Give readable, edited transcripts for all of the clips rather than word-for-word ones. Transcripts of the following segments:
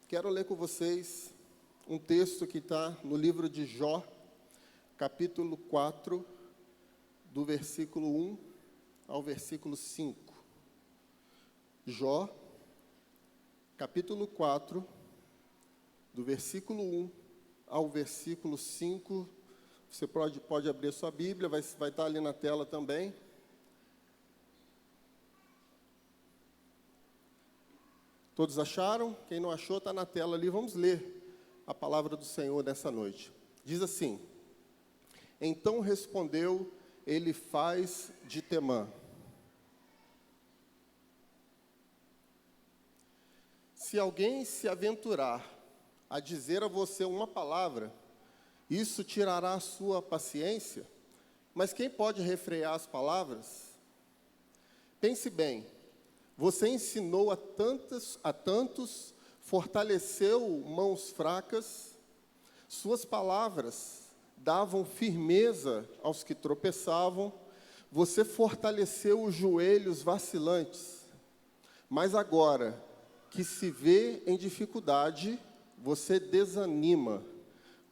Quero ler com vocês um texto que está no livro de Jó, capítulo 4, do versículo 1 ao versículo 5. Jó, capítulo 4, do versículo 1 ao versículo 5. Você pode abrir a sua Bíblia, vai estar ali na tela também. Todos acharam? Quem não achou, está na tela ali. Vamos ler a palavra do Senhor nessa noite. Diz assim: Então respondeu Elifaz de Temã: Se alguém se aventurar a dizer a você uma palavra, isso tirará a sua paciência? Mas quem pode refrear as palavras? Pense bem, você ensinou a tantos, fortaleceu mãos fracas, suas palavras davam firmeza aos que tropeçavam, você fortaleceu os joelhos vacilantes. Mas agora que se vê em dificuldade, você desanima.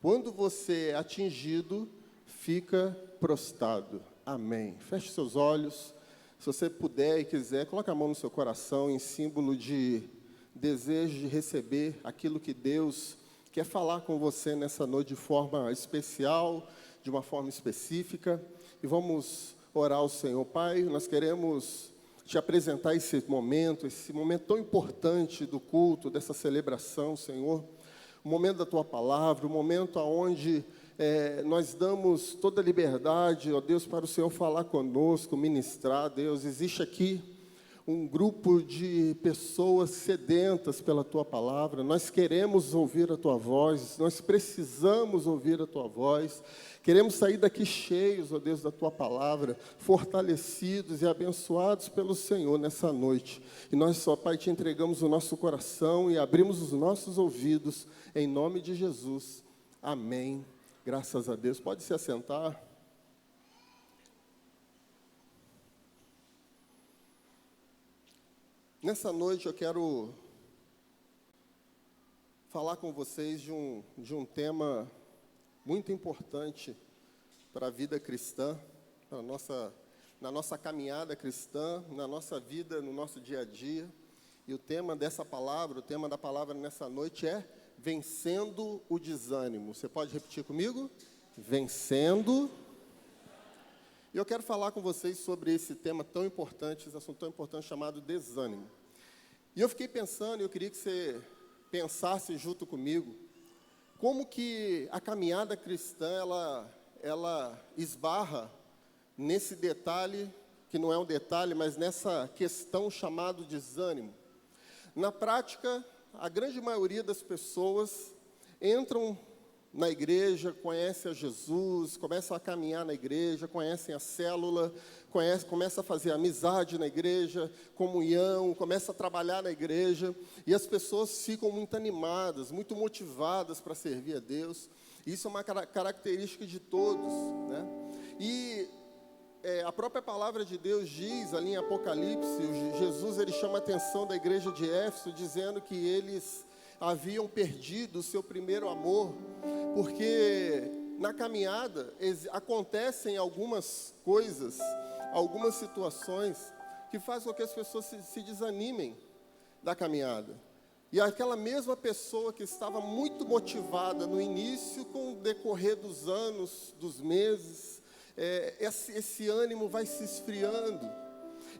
Quando você é atingido, fica prostrado. Amém. Feche seus olhos. Se você puder e quiser, coloque a mão no seu coração em símbolo de desejo de receber aquilo que Deus quer falar com você nessa noite de forma especial, de uma forma específica. E vamos orar ao Senhor. Pai, nós queremos te apresentar esse momento tão importante do culto, dessa celebração, Senhor. O momento da Tua Palavra, o momento onde nós damos toda a liberdade, ó Deus, para o Senhor falar conosco, ministrar, Deus. Existe aqui um grupo de pessoas sedentas pela Tua Palavra. Nós queremos ouvir a Tua voz, nós precisamos ouvir a Tua voz. Queremos sair daqui cheios, ó Deus, da Tua Palavra, fortalecidos e abençoados pelo Senhor nessa noite. E nós, ó Pai, Te entregamos o nosso coração e abrimos os nossos ouvidos, em nome de Jesus. Amém. Graças a Deus. Pode se assentar. Nessa noite eu quero falar com vocês de um tema muito importante para a vida cristã, na nossa caminhada cristã, na nossa vida, no nosso dia a dia. E o tema dessa palavra, o tema da palavra nessa noite é vencendo o desânimo. Você pode repetir comigo? Vencendo. E eu quero falar com vocês sobre esse tema tão importante, esse assunto tão importante chamado desânimo. E eu fiquei pensando, e eu queria que você pensasse junto comigo, como que a caminhada cristã, ela esbarra nesse detalhe, que não é um detalhe, mas nessa questão chamada desânimo. Na prática, a grande maioria das pessoas entram na igreja, conhecem a Jesus, começam a caminhar na igreja, conhecem a célula, começam a fazer amizade na igreja, comunhão, começam a trabalhar na igreja, e as pessoas ficam muito animadas, muito motivadas para servir a Deus. Isso é uma característica de todos, né? E a própria palavra de Deus diz ali em Apocalipse, Jesus ele chama a atenção da igreja de Éfeso, dizendo que eles haviam perdido o seu primeiro amor, porque na caminhada acontecem algumas coisas, algumas situações que fazem com que as pessoas se desanimem da caminhada. E aquela mesma pessoa que estava muito motivada no início, com o decorrer dos anos, dos meses, esse ânimo vai se esfriando,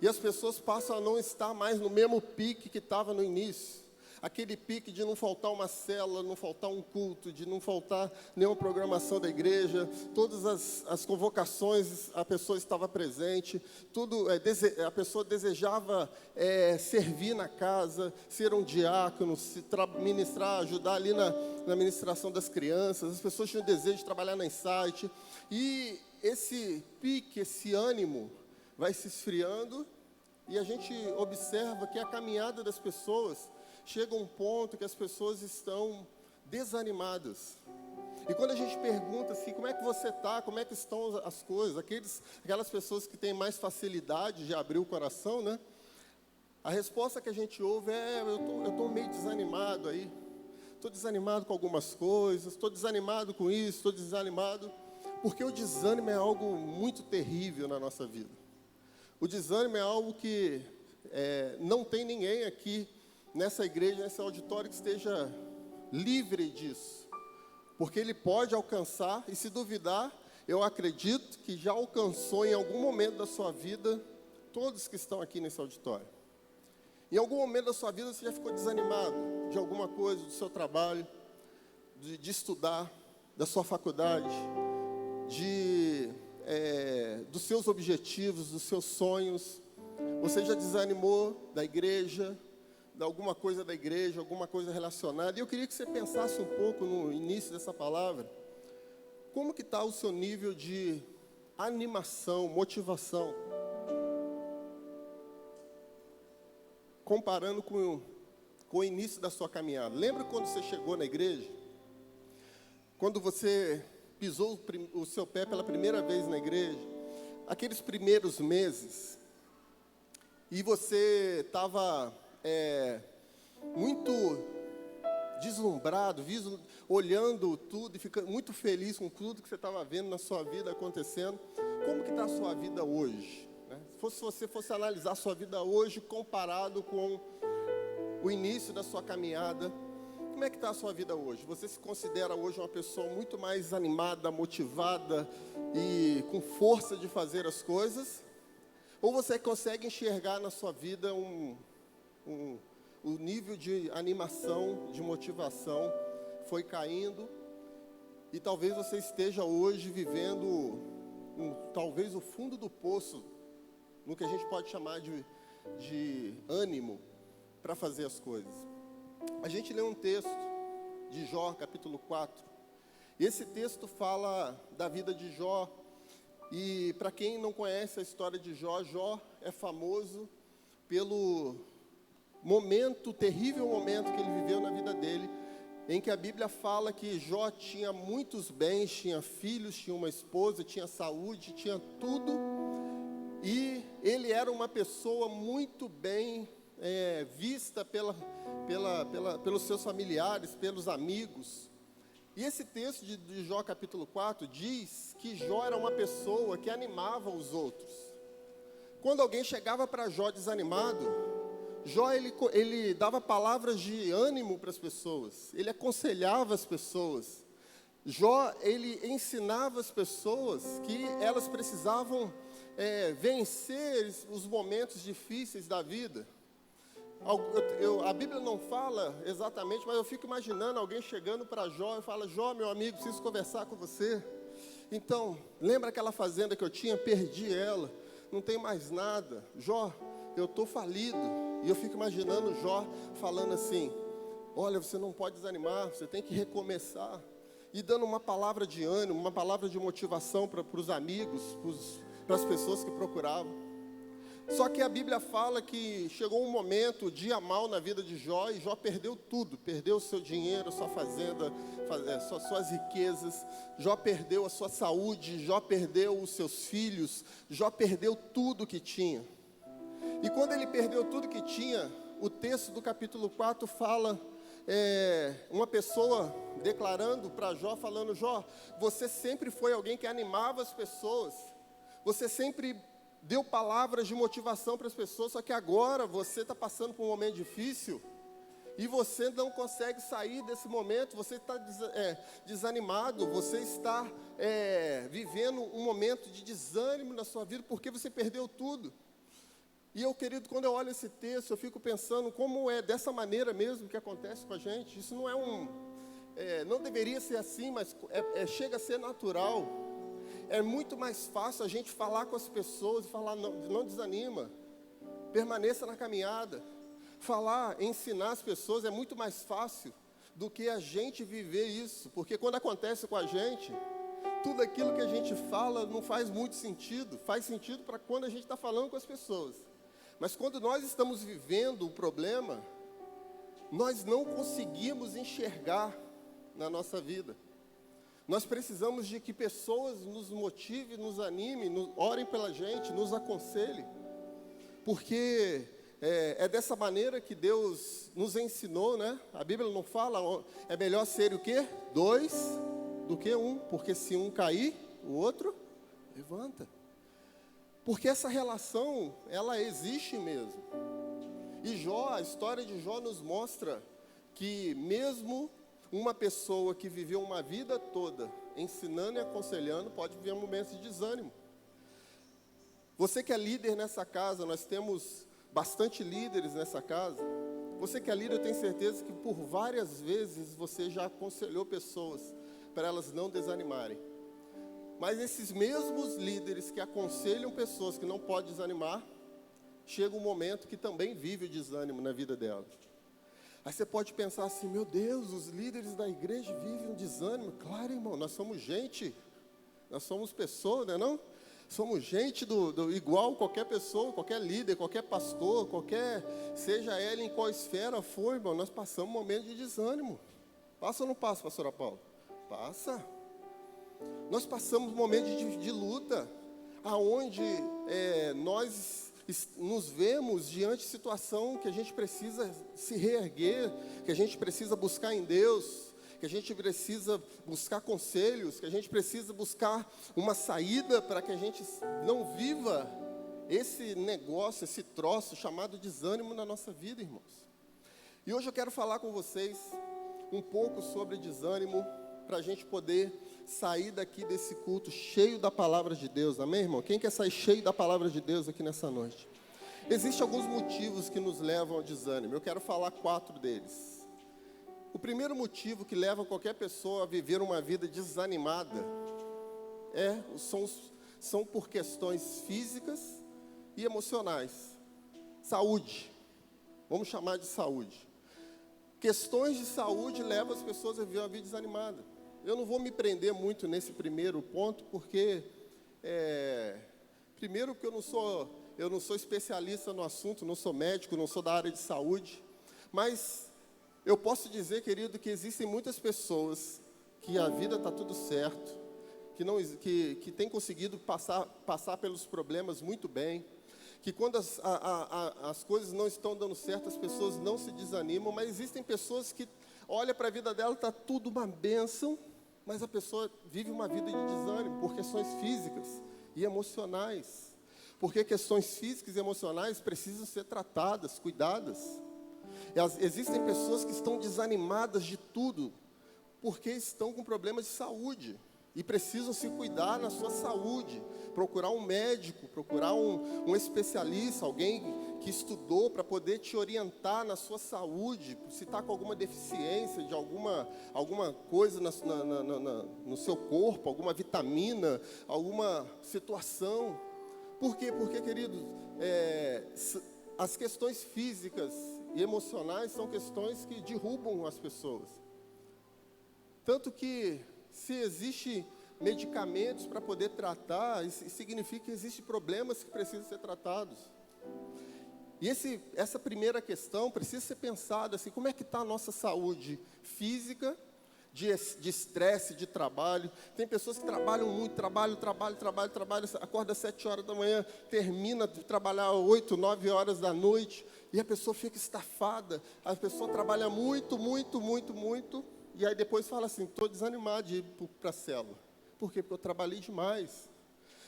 e as pessoas passam a não estar mais no mesmo pique que estava no início. Aquele pique de não faltar uma célula, não faltar um culto, de não faltar nenhuma programação da igreja, todas as convocações a pessoa estava presente, a pessoa desejava servir na casa, ser um diácono, ministrar, ajudar ali na ministração das crianças. As pessoas tinham desejo de trabalhar na Insight, e esse pique, esse ânimo vai se esfriando, e a gente observa que a caminhada das pessoas chega a um ponto que as pessoas estão desanimadas. E quando a gente pergunta assim, como é que você está, como é que estão as coisas, aquelas pessoas que têm mais facilidade de abrir o coração, né? A resposta que a gente ouve é, eu estou meio desanimado aí. estou desanimado com algumas coisas, estou desanimado com isso, estou desanimado. Porque o desânimo é algo muito terrível na nossa vida. O desânimo é algo que não tem ninguém aqui nessa igreja, nesse auditório, que esteja livre disso. Porque ele pode alcançar, e se duvidar, eu acredito que já alcançou em algum momento da sua vida, todos que estão aqui nesse auditório. Em algum momento da sua vida você já ficou desanimado de alguma coisa, do seu trabalho, de estudar, da sua faculdade, dos seus objetivos, dos seus sonhos. Você já desanimou da igreja, de alguma coisa da igreja, alguma coisa relacionada. E eu queria que você pensasse um pouco no início dessa palavra, como que está o seu nível de animação, motivação, comparando com o início da sua caminhada. Lembra quando você chegou na igreja? Quando você pisou o seu pé pela primeira vez na igreja, aqueles primeiros meses, e você estava muito deslumbrado, olhando tudo e ficando muito feliz com tudo que você estava vendo na sua vida acontecendo. Como que está a sua vida hoje? Né? Se você fosse analisar a sua vida hoje comparado com o início da sua caminhada, como é que está a sua vida hoje? Você se considera hoje uma pessoa muito mais animada, motivada e com força de fazer as coisas? Ou você consegue enxergar na sua vida o nível de animação, de motivação foi caindo, e talvez você esteja hoje vivendo talvez o fundo do poço, no que a gente pode chamar de ânimo para fazer as coisas. A gente lê um texto de Jó, capítulo 4, e esse texto fala da vida de Jó, e para quem não conhece a história de Jó, Jó é famoso pelo terrível momento que ele viveu na vida dele, em que a Bíblia fala que Jó tinha muitos bens, tinha filhos, tinha uma esposa, tinha saúde, tinha tudo, e ele era uma pessoa muito bem vista pelos seus familiares, pelos amigos. E esse texto de Jó capítulo 4 diz que Jó era uma pessoa que animava os outros. Quando alguém chegava para Jó desanimado, Jó ele dava palavras de ânimo para as pessoas, ele aconselhava as pessoas. Jó ele ensinava as pessoas que elas precisavam vencer os momentos difíceis da vida. A Bíblia não fala exatamente, mas eu fico imaginando alguém chegando para Jó e fala: Jó, meu amigo, preciso conversar com você. Então, lembra aquela fazenda que eu tinha? Perdi ela, não tem mais nada. Jó, eu estou falido. E eu fico imaginando Jó falando assim: olha, você não pode desanimar, você tem que recomeçar. E dando uma palavra de ânimo, uma palavra de motivação para os amigos, para as pessoas que procuravam. Só que a Bíblia fala que chegou um momento, dia mal na vida de Jó, e Jó perdeu tudo. Perdeu o seu dinheiro, sua fazenda, suas riquezas. Jó perdeu a sua saúde, Jó perdeu os seus filhos, Jó perdeu tudo que tinha. E quando ele perdeu tudo que tinha, o texto do capítulo 4 fala, uma pessoa declarando para Jó, falando: Jó, você sempre foi alguém que animava as pessoas, você sempre deu palavras de motivação para as pessoas, só que agora você está passando por um momento difícil, e você não consegue sair desse momento, você está desanimado, você está vivendo um momento de desânimo na sua vida, porque você perdeu tudo. E eu, querido, quando eu olho esse texto, eu fico pensando como é dessa maneira mesmo que acontece com a gente. Isso não não deveria ser assim, mas chega a ser natural. É muito mais fácil a gente falar com as pessoas e falar: não desanima, permaneça na caminhada. Falar, ensinar as pessoas é muito mais fácil do que a gente viver isso, porque quando acontece com a gente, tudo aquilo que a gente fala não faz muito sentido. Faz sentido para quando a gente está falando com as pessoas, mas quando nós estamos vivendo o problema, nós não conseguimos enxergar na nossa vida. Nós precisamos de que pessoas nos motivem, nos animem, orem pela gente, nos aconselhem. Porque É dessa maneira que Deus nos ensinou, né? A Bíblia não fala, é melhor ser o quê? 2 do que 1, porque se um cair, o outro levanta. Porque essa relação, ela existe mesmo. E Jó, a história de Jó nos mostra que mesmo uma pessoa que viveu uma vida toda ensinando e aconselhando, pode viver momentos de desânimo. Você que é líder nessa casa, nós temos bastante líderes nessa casa. Você que é líder, eu tenho certeza que por várias vezes você já aconselhou pessoas para elas não desanimarem. Mas esses mesmos líderes que aconselham pessoas que não podem desanimar, chega um momento que também vive o desânimo na vida delas. Aí você pode pensar assim, meu Deus, os líderes da igreja vivem um desânimo. Claro, irmão, nós somos gente, nós somos pessoas, né, não? Somos gente igual qualquer pessoa, qualquer líder, qualquer pastor, seja ele em qual esfera for, irmão, nós passamos um momento de desânimo. Passa ou não passa, pastora Paula? Passa. Nós passamos um momento de luta, aonde nós nos vemos diante de situação que a gente precisa se reerguer, que a gente precisa buscar em Deus, que a gente precisa buscar conselhos, que a gente precisa buscar uma saída para que a gente não viva esse negócio, esse troço chamado desânimo na nossa vida, irmãos. E hoje eu quero falar com vocês um pouco sobre desânimo, para a gente poder sair daqui desse culto cheio da palavra de Deus, amém, irmão? Quem quer sair cheio da palavra de Deus aqui nessa noite? Existem alguns motivos que nos levam ao desânimo, eu quero falar 4 deles. O primeiro motivo que leva qualquer pessoa a viver uma vida desanimada são por questões físicas e emocionais. Saúde, vamos chamar de saúde. Questões de saúde levam as pessoas a viver uma vida desanimada. Eu não vou me prender muito nesse primeiro ponto, porque, primeiro que eu não sou especialista no assunto, não sou médico, não sou da área de saúde, mas eu posso dizer, querido, que existem muitas pessoas que a vida está tudo certo, que têm conseguido passar pelos problemas muito bem, que quando as coisas não estão dando certo, as pessoas não se desanimam, mas existem pessoas que olham para a vida dela, está tudo uma bênção, mas a pessoa vive uma vida de desânimo por questões físicas e emocionais. Porque questões físicas e emocionais precisam ser tratadas, cuidadas. Existem pessoas que estão desanimadas de tudo, porque estão com problemas de saúde e precisam se cuidar na sua saúde, procurar um médico, procurar um especialista, alguém que estudou para poder te orientar na sua saúde, se está com alguma deficiência de alguma coisa no seu corpo, alguma vitamina, alguma situação. Por quê? Porque, queridos, as questões físicas e emocionais são questões que derrubam as pessoas. Tanto que, se existe medicamentos para poder tratar, isso significa que existem problemas que precisam ser tratados. E essa primeira questão precisa ser pensada assim, como é que está a nossa saúde física, de estresse, de trabalho. Tem pessoas que trabalham muito, trabalham, acorda às 7 horas da manhã, termina de trabalhar às 8, 9 horas da noite, e a pessoa fica estafada, a pessoa trabalha muito, e aí depois fala assim, estou desanimado de ir para a célula. Por quê? Porque eu trabalhei demais.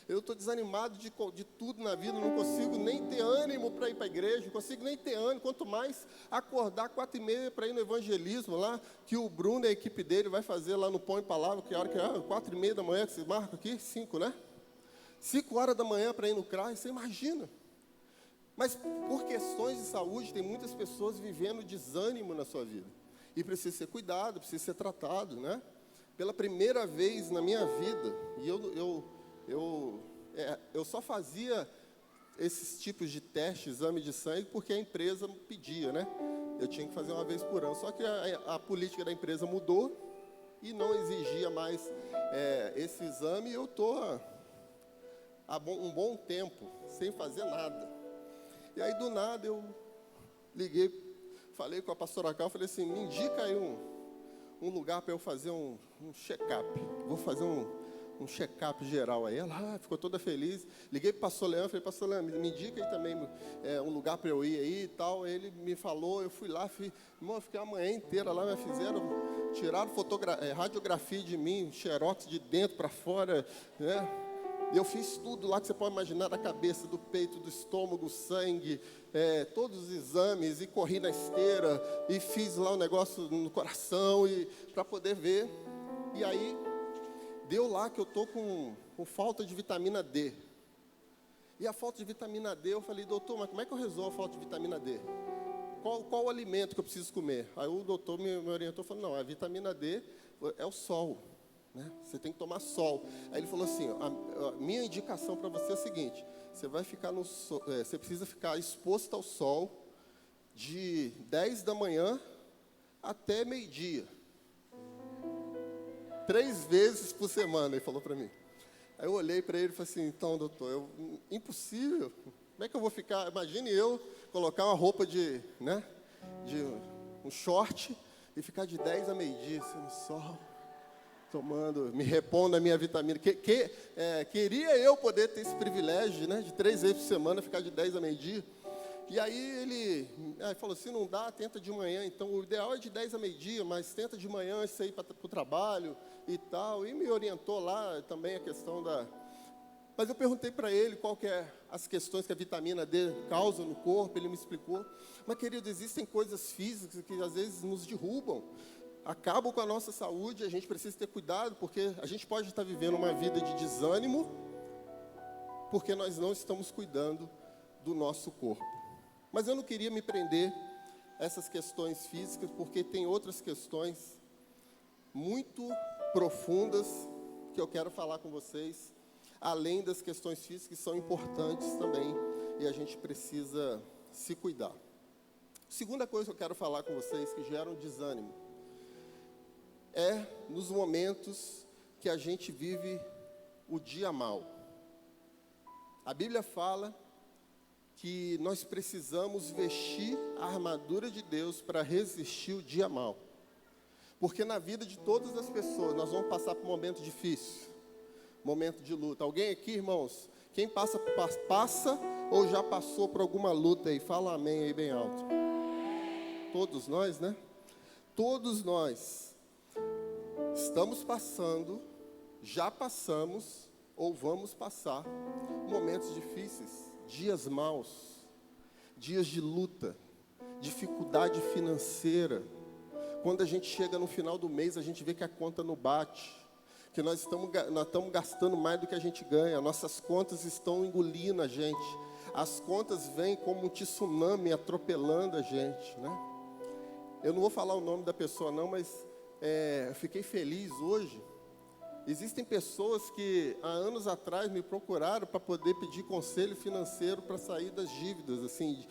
Eu estou desanimado de tudo na vida, não consigo nem ter ânimo para ir para a igreja, não consigo nem ter ânimo, quanto mais acordar 4h30 para ir no evangelismo lá, que o Bruno e a equipe dele vai fazer lá no Pão e Palavra, que a hora que é 4h30 da manhã, que você marca aqui, 5, né? 5 horas da manhã para ir no CRA, você imagina. Mas por questões de saúde, tem muitas pessoas vivendo desânimo na sua vida. E precisa ser cuidado, precisa ser tratado, né? Pela primeira vez na minha vida, e eu só fazia esses tipos de teste, exame de sangue, porque a empresa pedia, né? Eu tinha que fazer uma vez por ano. Só que a política da empresa mudou e não exigia mais esse exame. E eu estou há um bom tempo sem fazer nada. E aí, do nada, eu liguei, falei com a pastora Cal, falei assim, me indica aí um lugar para eu fazer um check-up. Vou fazer um check-up geral aí. Ela ficou toda feliz. Liguei para o pastor Leandro, falei, pastor Leandro, me indica aí também um lugar lugar para eu ir aí e tal. Ele me falou, eu fui lá, irmão, eu fiquei a manhã inteira lá, me tiraram radiografia de mim, xerox de dentro para fora, né? Eu fiz tudo lá que você pode imaginar, da cabeça, do peito, do estômago, sangue, todos os exames, e corri na esteira, e fiz lá um negócio no coração, para poder ver. E aí, deu lá que eu estou com falta de vitamina D. E a falta de vitamina D, eu falei, doutor, mas como é que eu resolvo a falta de vitamina D? Qual o alimento que eu preciso comer? Aí o doutor me orientou, falou, não, a vitamina D é o sol. Né? Você tem que tomar sol. Aí ele falou assim, a minha indicação para você é a seguinte, você precisa ficar exposto ao sol de 10 da manhã até meio-dia. 3 vezes por semana, ele falou para mim. Aí eu olhei para ele e falei assim, então, doutor, impossível. Como é que eu vou ficar? Imagine eu colocar uma roupa de um short e ficar de 10 a meio-dia, assim, no sol, tomando, me repondo a minha vitamina. Queria eu poder ter esse privilégio, né, de 3 vezes por semana, ficar de 10 a meio-dia. E aí ele falou assim, não dá, tenta de manhã. Então, o ideal é de 10 a meio-dia, mas tenta de manhã isso aí para o trabalho e tal. E me orientou lá também a questão da... Mas eu perguntei para ele qual que é as questões que a vitamina D causa no corpo. Ele me explicou. Mas, querido, existem coisas físicas que às vezes nos derrubam, acabam com a nossa saúde. A gente precisa ter cuidado, porque a gente pode estar vivendo uma vida de desânimo, porque nós não estamos cuidando do nosso corpo. Mas eu não queria me prender a essas questões físicas, porque tem outras questões muito profundas que eu quero falar com vocês, além das questões físicas, que são importantes também, e a gente precisa se cuidar. Segunda coisa que eu quero falar com vocês, que gera um desânimo, é nos momentos que a gente vive o dia mal. A Bíblia fala que nós precisamos vestir a armadura de Deus para resistir o dia mal. Porque na vida de todas as pessoas, nós vamos passar por um momento difícil, momento de luta. Alguém aqui, irmãos, quem passa ou já passou por alguma luta aí? Fala amém aí bem alto. Todos nós, né? Todos nós estamos passando, já passamos ou vamos passar momentos difíceis. Dias maus, dias de luta, dificuldade financeira. Quando a gente chega no final do mês, a gente vê que a conta não bate, que nós estamos gastando mais do que a gente ganha, nossas contas estão engolindo a gente, as contas vêm como um tsunami atropelando a gente, né? Eu não vou falar o nome da pessoa não, mas eu fiquei feliz hoje. Existem pessoas que há anos atrás me procuraram para poder pedir conselho financeiro para sair das dívidas, assim,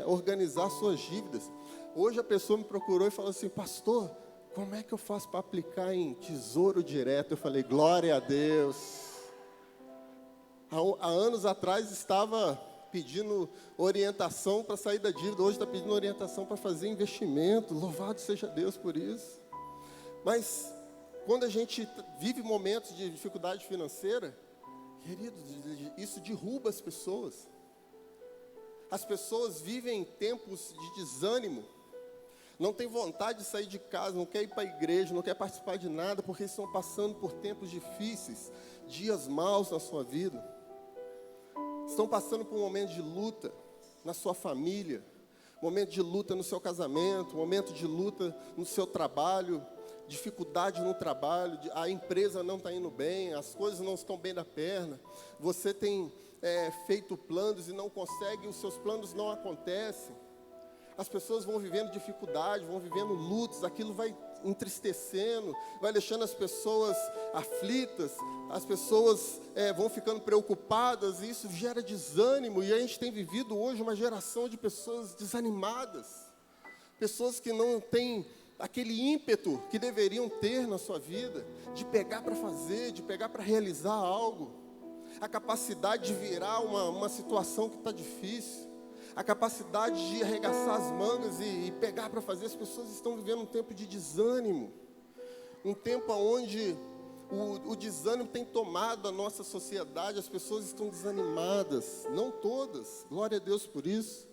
organizar suas dívidas. Hoje a pessoa me procurou e falou assim, pastor, como é que eu faço para aplicar em Tesouro Direto? Eu falei, glória a Deus. Há anos atrás estava pedindo orientação para sair da dívida, hoje está pedindo orientação para fazer investimento. Louvado seja Deus por isso. Mas quando a gente vive momentos de dificuldade financeira, querido, isso derruba as pessoas. As pessoas vivem tempos de desânimo, não tem vontade de sair de casa, não quer ir para a igreja, não quer participar de nada, porque estão passando por tempos difíceis, dias maus na sua vida. Estão passando por um momento de luta na sua família, momento de luta no seu casamento, momento de luta no seu trabalho, dificuldade no trabalho, a empresa não está indo bem, as coisas não estão bem da perna, você tem feito planos e não consegue, os seus planos não acontecem. As pessoas vão vivendo dificuldade, vão vivendo lutas, aquilo vai entristecendo, vai deixando as pessoas aflitas, as pessoas vão ficando preocupadas, e isso gera desânimo, e a gente tem vivido hoje uma geração de pessoas desanimadas, pessoas que não têm aquele ímpeto que deveriam ter na sua vida, de pegar para fazer, de pegar para realizar algo, a capacidade de virar uma situação que está difícil, a capacidade de arregaçar as mangas e pegar para fazer. As pessoas estão vivendo um tempo de desânimo, um tempo onde o desânimo tem tomado a nossa sociedade, as pessoas estão desanimadas, não todas, glória a Deus por isso,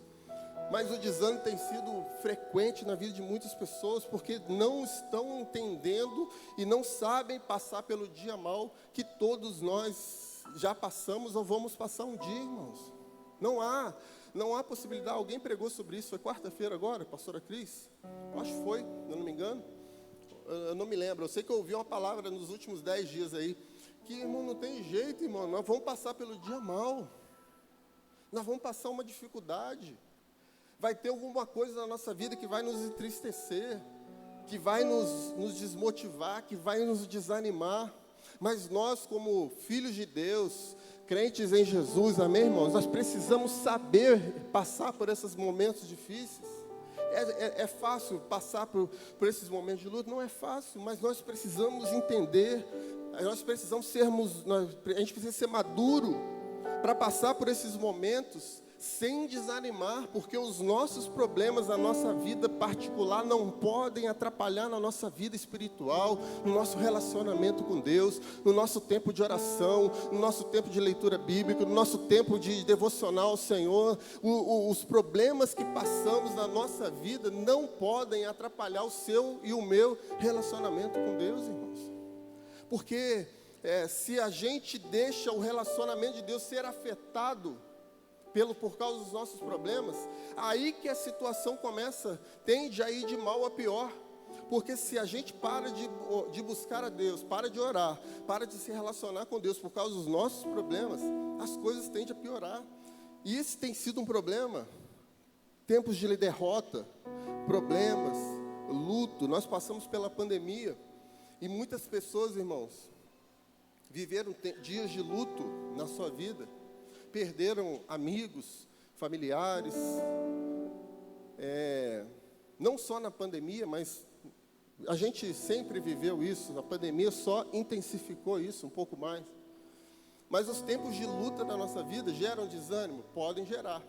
Mas o desânimo tem sido frequente na vida de muitas pessoas, porque não estão entendendo e não sabem passar pelo dia mal que todos nós já passamos ou vamos passar um dia, irmãos. Não há possibilidade. Alguém pregou sobre isso, foi quarta-feira agora, pastora Cris? Acho que foi, se eu não me engano. Eu não me lembro, eu sei que eu ouvi uma palavra nos últimos 10 dias aí, que, irmão, não tem jeito, irmão, nós vamos passar pelo dia mal. Nós vamos passar uma dificuldade. Vai ter alguma coisa na nossa vida que vai nos entristecer, que vai nos desmotivar, que vai nos desanimar. Mas nós, como filhos de Deus, crentes em Jesus, amém, irmãos? Nós precisamos saber passar por esses momentos difíceis. É fácil passar por esses momentos de luta? Não é fácil, mas nós precisamos entender, a gente precisa ser maduro para passar por esses momentos sem desanimar, porque os nossos problemas na nossa vida particular não podem atrapalhar na nossa vida espiritual, no nosso relacionamento com Deus, no nosso tempo de oração, no nosso tempo de leitura bíblica, no nosso tempo de devocional ao Senhor. Os problemas que passamos na nossa vida não podem atrapalhar o seu e o meu relacionamento com Deus, irmãos. Porque se a gente deixa o relacionamento de Deus ser afetado por causa dos nossos problemas, aí que a situação tende a ir de mal a pior. Porque se a gente para de buscar a Deus, para de orar, para de se relacionar com Deus por causa dos nossos problemas, as coisas tendem a piorar. E esse tem sido um problema. Tempos de derrota, problemas, luto. Nós passamos pela pandemia e muitas pessoas, irmãos, viveram dias de luto na sua vida. Perderam amigos, familiares, não só na pandemia, mas a gente sempre viveu isso, a pandemia só intensificou isso um pouco mais. Mas os tempos de luta na nossa vida geram desânimo? Podem gerar.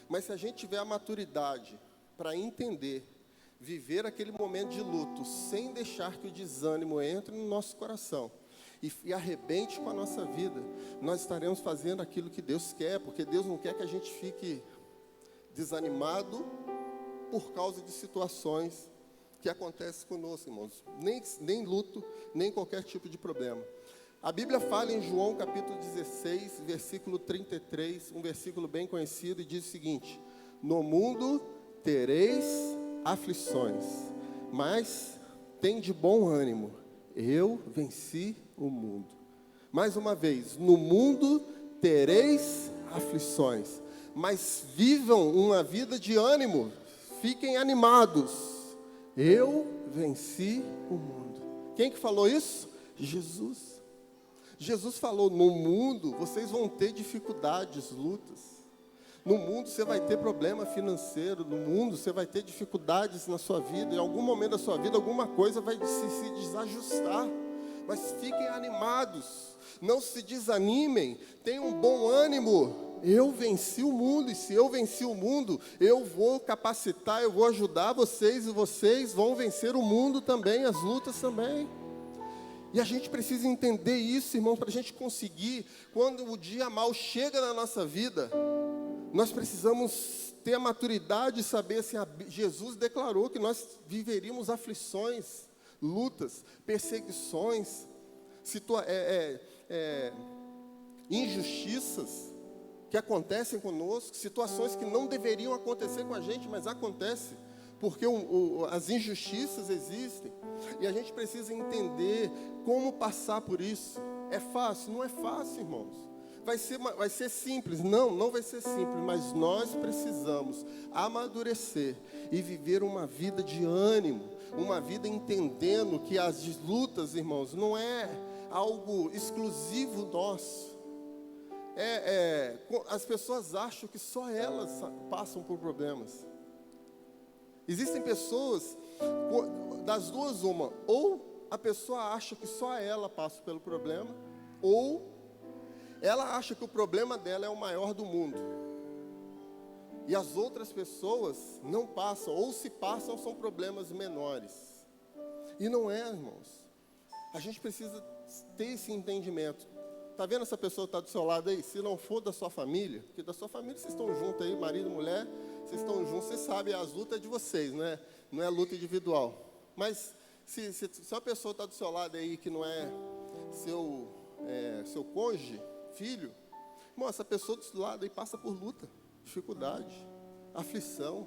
Mas se a gente tiver a maturidade para entender, viver aquele momento de luto, sem deixar que o desânimo entre no nosso coração, e arrebente com a nossa vida, nós estaremos fazendo aquilo que Deus quer, porque Deus não quer que a gente fique desanimado por causa de situações que acontecem conosco, irmãos. Nem luto, nem qualquer tipo de problema. A Bíblia fala em João capítulo 16, versículo 33, um versículo bem conhecido, e diz o seguinte: no mundo tereis aflições, mas tem de bom ânimo, eu venci o mundo. Mais uma vez, no mundo tereis aflições, mas vivam uma vida de ânimo, fiquem animados, eu venci o mundo. Quem que falou isso? Jesus. Jesus falou: no mundo vocês vão ter dificuldades, lutas. No mundo você vai ter problema financeiro, no mundo você vai ter dificuldades na sua vida, em algum momento da sua vida alguma coisa vai se desajustar. Mas fiquem animados, não se desanimem, tenham um bom ânimo. Eu venci o mundo, e se eu venci o mundo, eu vou capacitar, eu vou ajudar vocês, e vocês vão vencer o mundo também, as lutas também. E a gente precisa entender isso, irmãos, para a gente conseguir, quando o dia mal chega na nossa vida, nós precisamos ter a maturidade de saber assim, Jesus declarou que nós viveríamos aflições, lutas, perseguições, injustiças que acontecem conosco, situações que não deveriam acontecer com a gente, mas acontecem, porque as injustiças existem, e a gente precisa entender como passar por isso. É fácil? Não é fácil, irmãos. Vai ser simples? Não vai ser simples, mas nós precisamos amadurecer e viver uma vida de ânimo, uma vida entendendo que as lutas, irmãos, não é algo exclusivo nosso. As pessoas acham que só elas passam por problemas. Existem pessoas, das duas uma, ou a pessoa acha que só ela passa pelo problema, ou ela acha que o problema dela é o maior do mundo. E as outras pessoas não passam, ou se passam, são problemas menores. E não é, irmãos. A gente precisa ter esse entendimento. Está vendo essa pessoa que está do seu lado aí? Se não for da sua família, porque da sua família vocês estão juntos aí, marido e mulher, vocês vocês estão juntos, vocês sabem, as lutas é de vocês, né? Não é luta individual. Mas se uma pessoa está do seu lado aí que não é seu cônjuge, filho, irmão, essa pessoa do seu lado aí passa por luta, dificuldade, aflição.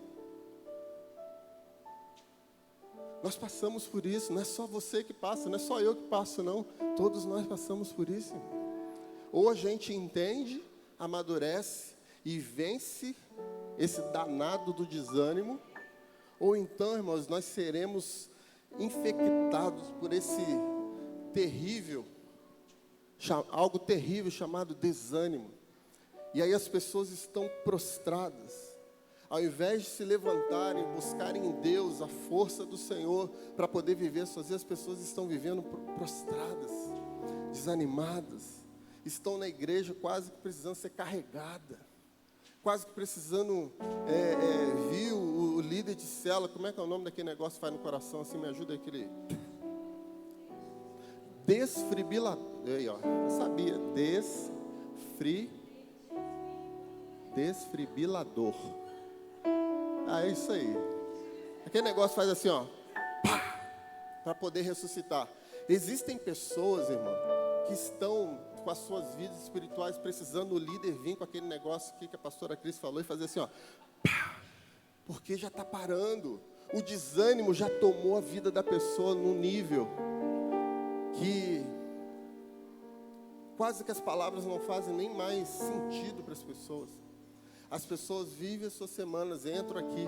Nós passamos por isso, não é só você que passa, não é só eu que passo, não. Todos nós passamos por isso. Ou a gente entende, amadurece e vence esse danado do desânimo, ou então, irmãos, nós seremos infectados por esse terrível, algo terrível chamado desânimo. E aí as pessoas estão prostradas. Ao invés de se levantarem, buscarem em Deus a força do Senhor para poder viver suas vidas, as pessoas estão vivendo prostradas, desanimadas. Estão na igreja quase que precisando ser carregada, quase que precisando vir o líder de célula. Como é que é o nome daquele negócio que faz no coração assim? Me ajuda aí, aquele desfibrilador. Aí, ó, eu sabia, desfibrilador. É isso aí. Aquele negócio faz assim, ó, para poder ressuscitar. Existem pessoas, irmão, que estão com as suas vidas espirituais precisando o líder vir com aquele negócio aqui que a pastora Cris falou e fazer assim, ó, porque já está parando. O desânimo já tomou a vida da pessoa num nível que quase que as palavras não fazem nem mais sentido para as pessoas. As pessoas vivem as suas semanas, entram aqui,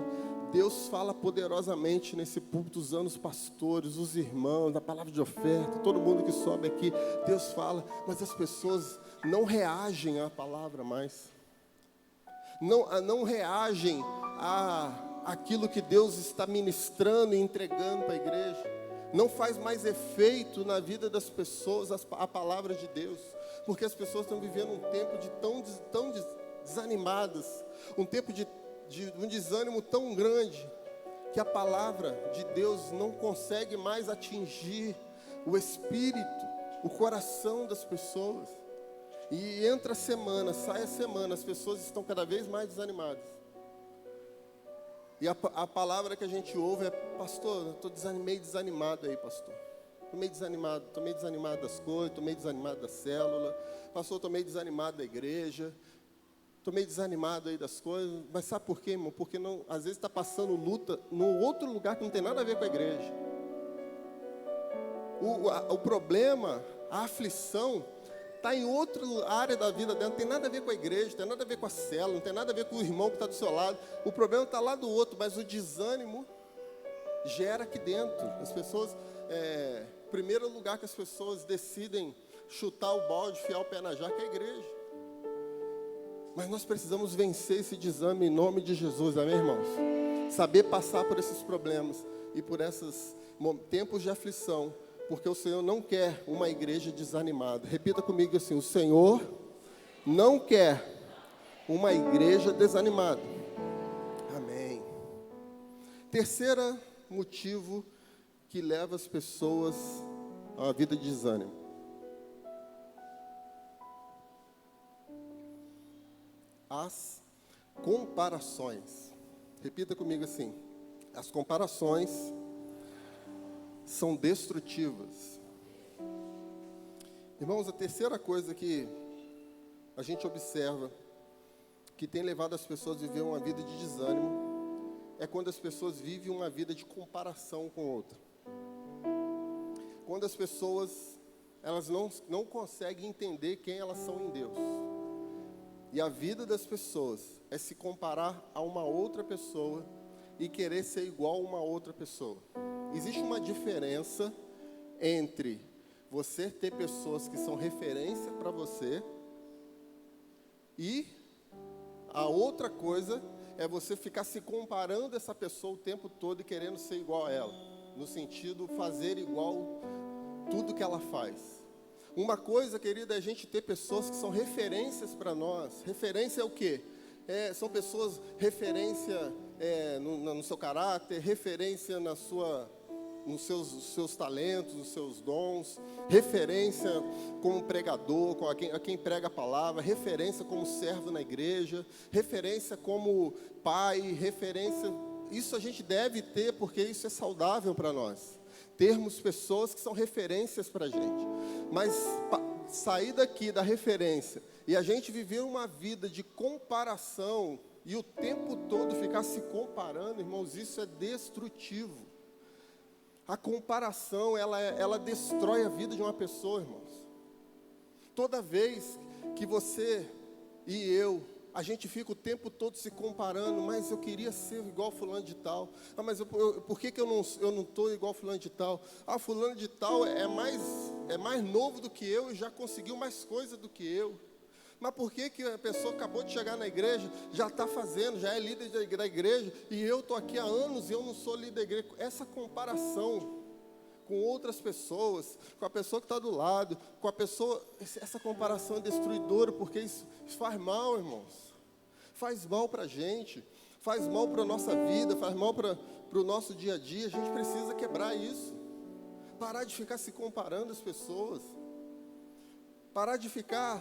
Deus fala poderosamente nesse púlpito, usando os pastores, os irmãos, a palavra de oferta, todo mundo que sobe aqui, Deus fala, mas as pessoas não reagem à palavra mais, não reagem àquilo que Deus está ministrando e entregando para a igreja, não faz mais efeito na vida das pessoas a palavra de Deus, porque as pessoas estão vivendo um tempo de tão desanimadas, um tempo de um desânimo tão grande, que a palavra de Deus não consegue mais atingir o espírito, o coração das pessoas. E entra a semana, sai a semana, as pessoas estão cada vez mais desanimadas. E a palavra que a gente ouve é: pastor, eu estou meio desanimado aí, pastor. Estou meio desanimado das coisas, estou meio desanimado da célula. Pastor, estou meio desanimado da igreja. Estou meio desanimado aí das coisas. Mas sabe por quê, irmão? Porque não, às vezes está passando luta num outro lugar que não tem nada a ver com a igreja. O problema, a aflição, está em outra área da vida dela, não tem nada a ver com a igreja, não tem nada a ver com a célula, não tem nada a ver com o irmão que está do seu lado. O problema está lá do outro, mas o desânimo gera aqui dentro. As pessoas, primeiro lugar que as pessoas decidem chutar o balde, enfiar o pé na jaca é a igreja. Mas nós precisamos vencer esse desânimo em nome de Jesus, amém, irmãos? Saber passar por esses problemas e por esses tempos de aflição, porque o Senhor não quer uma igreja desanimada. Repita comigo assim: o Senhor não quer uma igreja desanimada. Amém. Terceiro motivo que leva as pessoas a uma vida de desânimo: as comparações. Repita comigo assim: as comparações são destrutivas. Irmãos, a terceira coisa que a gente observa que tem levado as pessoas a viver uma vida de desânimo é quando as pessoas vivem uma vida de comparação com outra. Quando as pessoas elas não conseguem entender quem elas são em Deus. E a vida das pessoas é se comparar a uma outra pessoa e querer ser igual a uma outra pessoa. Existe uma diferença entre você ter pessoas que são referência para você e a outra coisa é você ficar se comparando essa pessoa o tempo todo e querendo ser igual a ela, no sentido fazer igual tudo que ela faz. Uma coisa, querida, é a gente ter pessoas que são referências para nós. Referência é o quê? São pessoas referência no seu caráter, referência na nos seus talentos, nos seus dons, referência como pregador, a quem prega a palavra, referência como servo na igreja, referência como pai, referência. Isso a gente deve ter, porque isso é saudável para nós. Termos pessoas que são referências para a gente. Mas sair daqui da referência e a gente viver uma vida de comparação e o tempo todo ficar se comparando, irmãos, isso é destrutivo. A comparação, ela destrói a vida de uma pessoa, irmãos. Toda vez que você e eu, a gente fica o tempo todo se comparando, mas eu queria ser igual fulano de tal. Ah, mas por que eu não estou igual fulano de tal? Ah, fulano de tal é mais novo do que eu e já conseguiu mais coisa do que eu. Mas por que a pessoa acabou de chegar na igreja, já está fazendo, já é líder da igreja, e eu estou aqui há anos e eu não sou líder da igreja? Essa comparação com outras pessoas, com a pessoa que está do lado, com a pessoa, essa comparação é destruidora, porque isso faz mal, irmãos. Faz mal para a gente, faz mal para a nossa vida, faz mal para o nosso dia a dia. A gente precisa quebrar isso. Parar de ficar se comparando as pessoas. Parar de ficar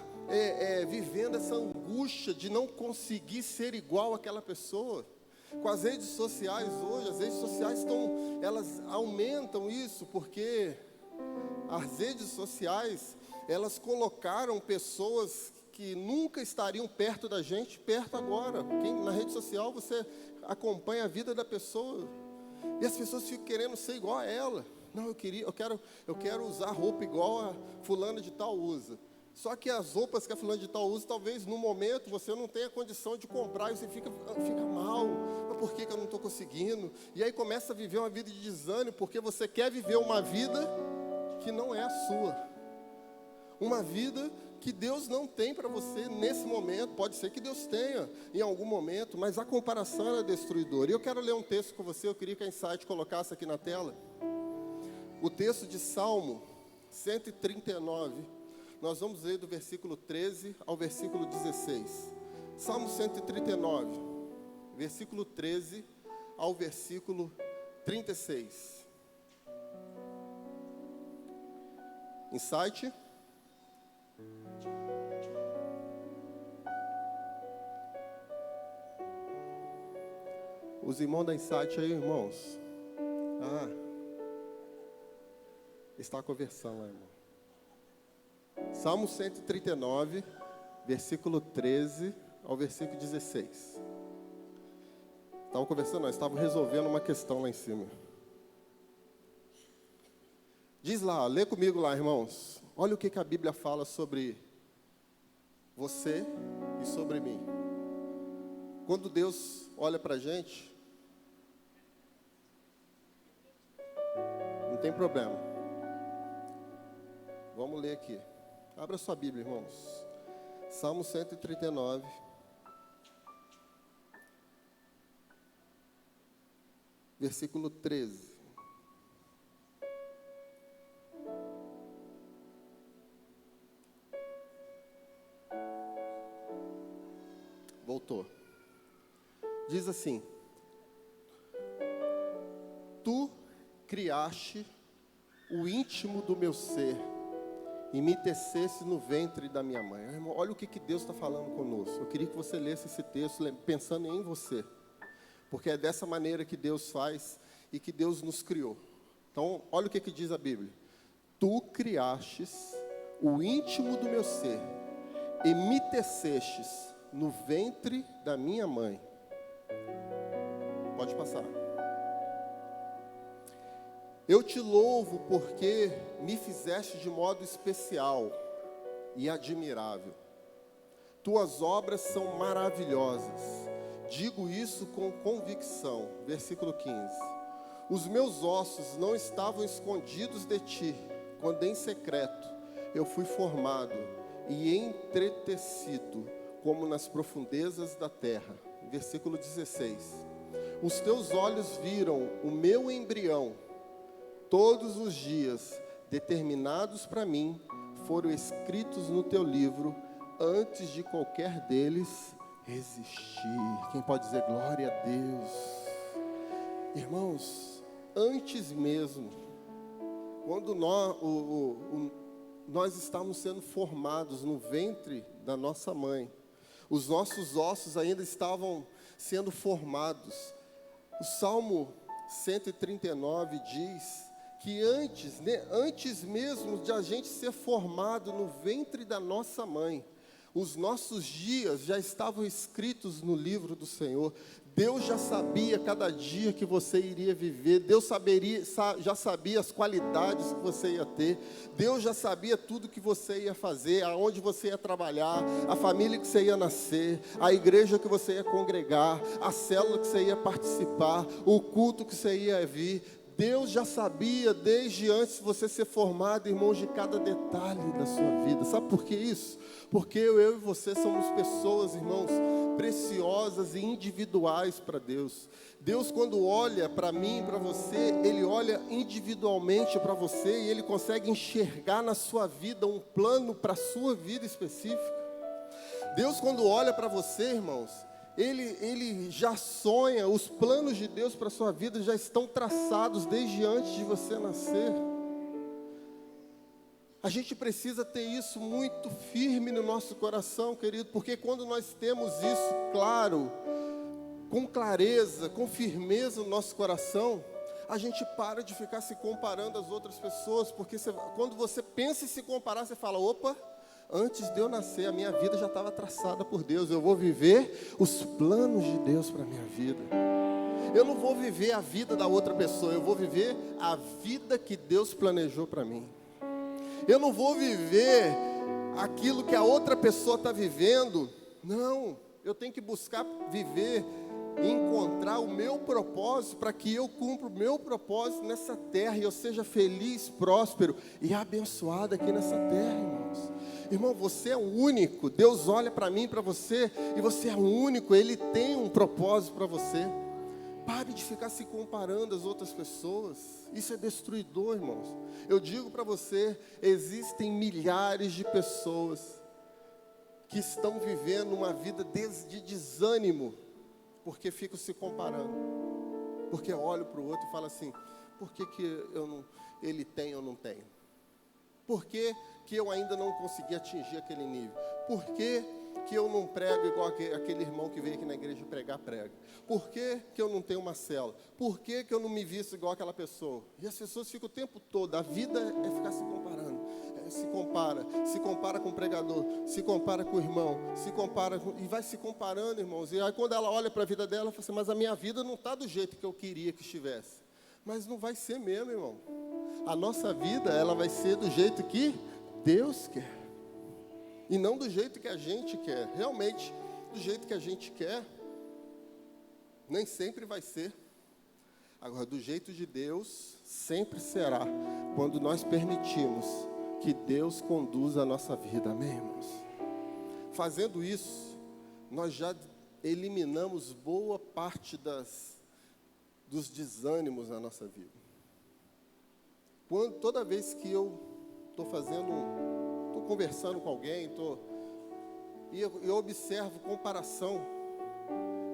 vivendo essa angústia de não conseguir ser igual àquela pessoa. Com as redes sociais hoje, as redes sociais elas aumentam isso, porque as redes sociais, elas colocaram pessoas que nunca estariam perto da gente, perto agora. Na rede social você acompanha a vida da pessoa, e as pessoas ficam querendo ser igual a ela. Não, eu quero usar roupa igual a fulano de tal usa. Só que as roupas que a fulano de tal usa, talvez no momento você não tenha condição de comprar, e você fica mal. Mas por que eu não estou conseguindo? E aí começa a viver uma vida de desânimo, porque você quer viver uma vida que não é a sua. Uma vida que Deus não tem para você nesse momento. Pode ser que Deus tenha em algum momento, mas a comparação é destruidora. E eu quero ler um texto com você, eu queria que a Insight colocasse aqui na tela. O texto de Salmo 139, nós vamos ler do versículo 13 ao versículo 16. Salmo 139, versículo 13 ao versículo 36. Insight. Os irmãos da Insight aí, irmãos. Está com a versão lá, irmão. Salmo 139, versículo 13 ao versículo 16. Estavam conversando, nós estávamos resolvendo uma questão lá em cima. Diz lá, lê comigo lá, irmãos. Olha o que a Bíblia fala sobre você e sobre mim. Quando Deus olha para a gente, não tem problema. Vamos ler aqui. Abra sua Bíblia, irmãos. Salmo 139. Versículo 13. Voltou. Diz assim: Tu criaste o íntimo do meu ser e me tecesse no ventre da minha mãe. Irmão, olha o que Deus está falando conosco. Eu queria que você lesse esse texto pensando em você, porque é dessa maneira que Deus faz e que Deus nos criou. Então, olha o que diz a Bíblia: Tu criastes o íntimo do meu ser e me tecestes no ventre da minha mãe. Pode passar. Eu te louvo porque me fizeste de modo especial e admirável. Tuas obras são maravilhosas. Digo isso com convicção. Versículo 15. Os meus ossos não estavam escondidos de ti, quando em secreto eu fui formado e entretecido, como nas profundezas da terra. Versículo 16. Os teus olhos viram o meu embrião. Todos os dias determinados para mim foram escritos no teu livro, antes de qualquer deles existir. Quem pode dizer glória a Deus? Irmãos, antes mesmo, quando nós estávamos sendo formados no ventre da nossa mãe, os nossos ossos ainda estavam sendo formados. O Salmo 139 diz que antes mesmo de a gente ser formado no ventre da nossa mãe, os nossos dias já estavam escritos no livro do Senhor. Deus já sabia cada dia que você iria viver. Deus já sabia as qualidades que você ia ter. Deus já sabia tudo que você ia fazer, aonde você ia trabalhar, a família que você ia nascer, a igreja que você ia congregar, a célula que você ia participar, o culto que você ia vir. Deus já sabia desde antes de você ser formado, irmãos, de cada detalhe da sua vida. Sabe por que isso? Porque eu e você somos pessoas, irmãos, preciosas e individuais para Deus. Deus, quando olha para mim e para você, Ele olha individualmente para você e Ele consegue enxergar na sua vida um plano para a sua vida específica. Deus, quando olha para você, irmãos, Ele já sonha, os planos de Deus para a sua vida já estão traçados desde antes de você nascer. A gente precisa ter isso muito firme no nosso coração, querido, porque quando nós temos isso claro, com clareza, com firmeza no nosso coração, a gente para de ficar se comparando às outras pessoas, porque quando você pensa em se comparar, você fala, opa, antes de eu nascer, a minha vida já estava traçada por Deus, eu vou viver os planos de Deus para a minha vida. Eu não vou viver a vida da outra pessoa, eu vou viver a vida que Deus planejou para mim. Eu não vou viver aquilo que a outra pessoa está vivendo. Não, eu tenho que buscar viver e encontrar o meu propósito para que eu cumpra o meu propósito nessa terra e eu seja feliz, próspero e abençoado aqui nessa terra, irmãos. Irmão, você é o único. Deus olha para mim, para você, e você é o único. Ele tem um propósito para você. Pare de ficar se comparando às outras pessoas. Isso é destruidor, irmãos. Eu digo para você, existem milhares de pessoas que estão vivendo uma vida de desânimo, porque ficam se comparando. Porque olho para o outro e falo assim, por que ele tem ou não tenho? Por que eu ainda não consegui atingir aquele nível? Por que eu não prego igual aquele irmão que veio aqui na igreja prega? Por que eu não tenho uma célula? Por que eu não me visto igual aquela pessoa? E as pessoas ficam o tempo todo, a vida é ficar se comparando. Se compara com o pregador, se compara com o irmão, e vai se comparando, irmãos. E aí quando ela olha para a vida dela, ela fala assim, mas a minha vida não está do jeito que eu queria que estivesse. Mas não vai ser mesmo, irmão. A nossa vida, ela vai ser do jeito que Deus quer. E não do jeito que a gente quer. Realmente, do jeito que a gente quer, nem sempre vai ser. Agora, do jeito de Deus, sempre será. Quando nós permitimos que Deus conduza a nossa vida. Amém, irmãos? Fazendo isso, nós já eliminamos boa parte dos desânimos na nossa vida. Toda vez que eu estou conversando com alguém, e eu observo comparação,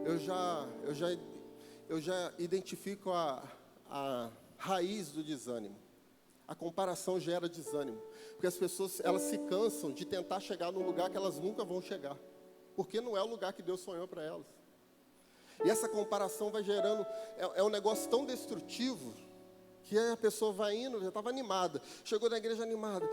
eu já identifico a raiz do desânimo. A comparação gera desânimo, porque as pessoas, elas se cansam de tentar chegar num lugar que elas nunca vão chegar, porque não é o lugar que Deus sonhou para elas. E essa comparação vai gerando, é um negócio tão destrutivo, que a pessoa vai indo, já estava animada, chegou na igreja animada,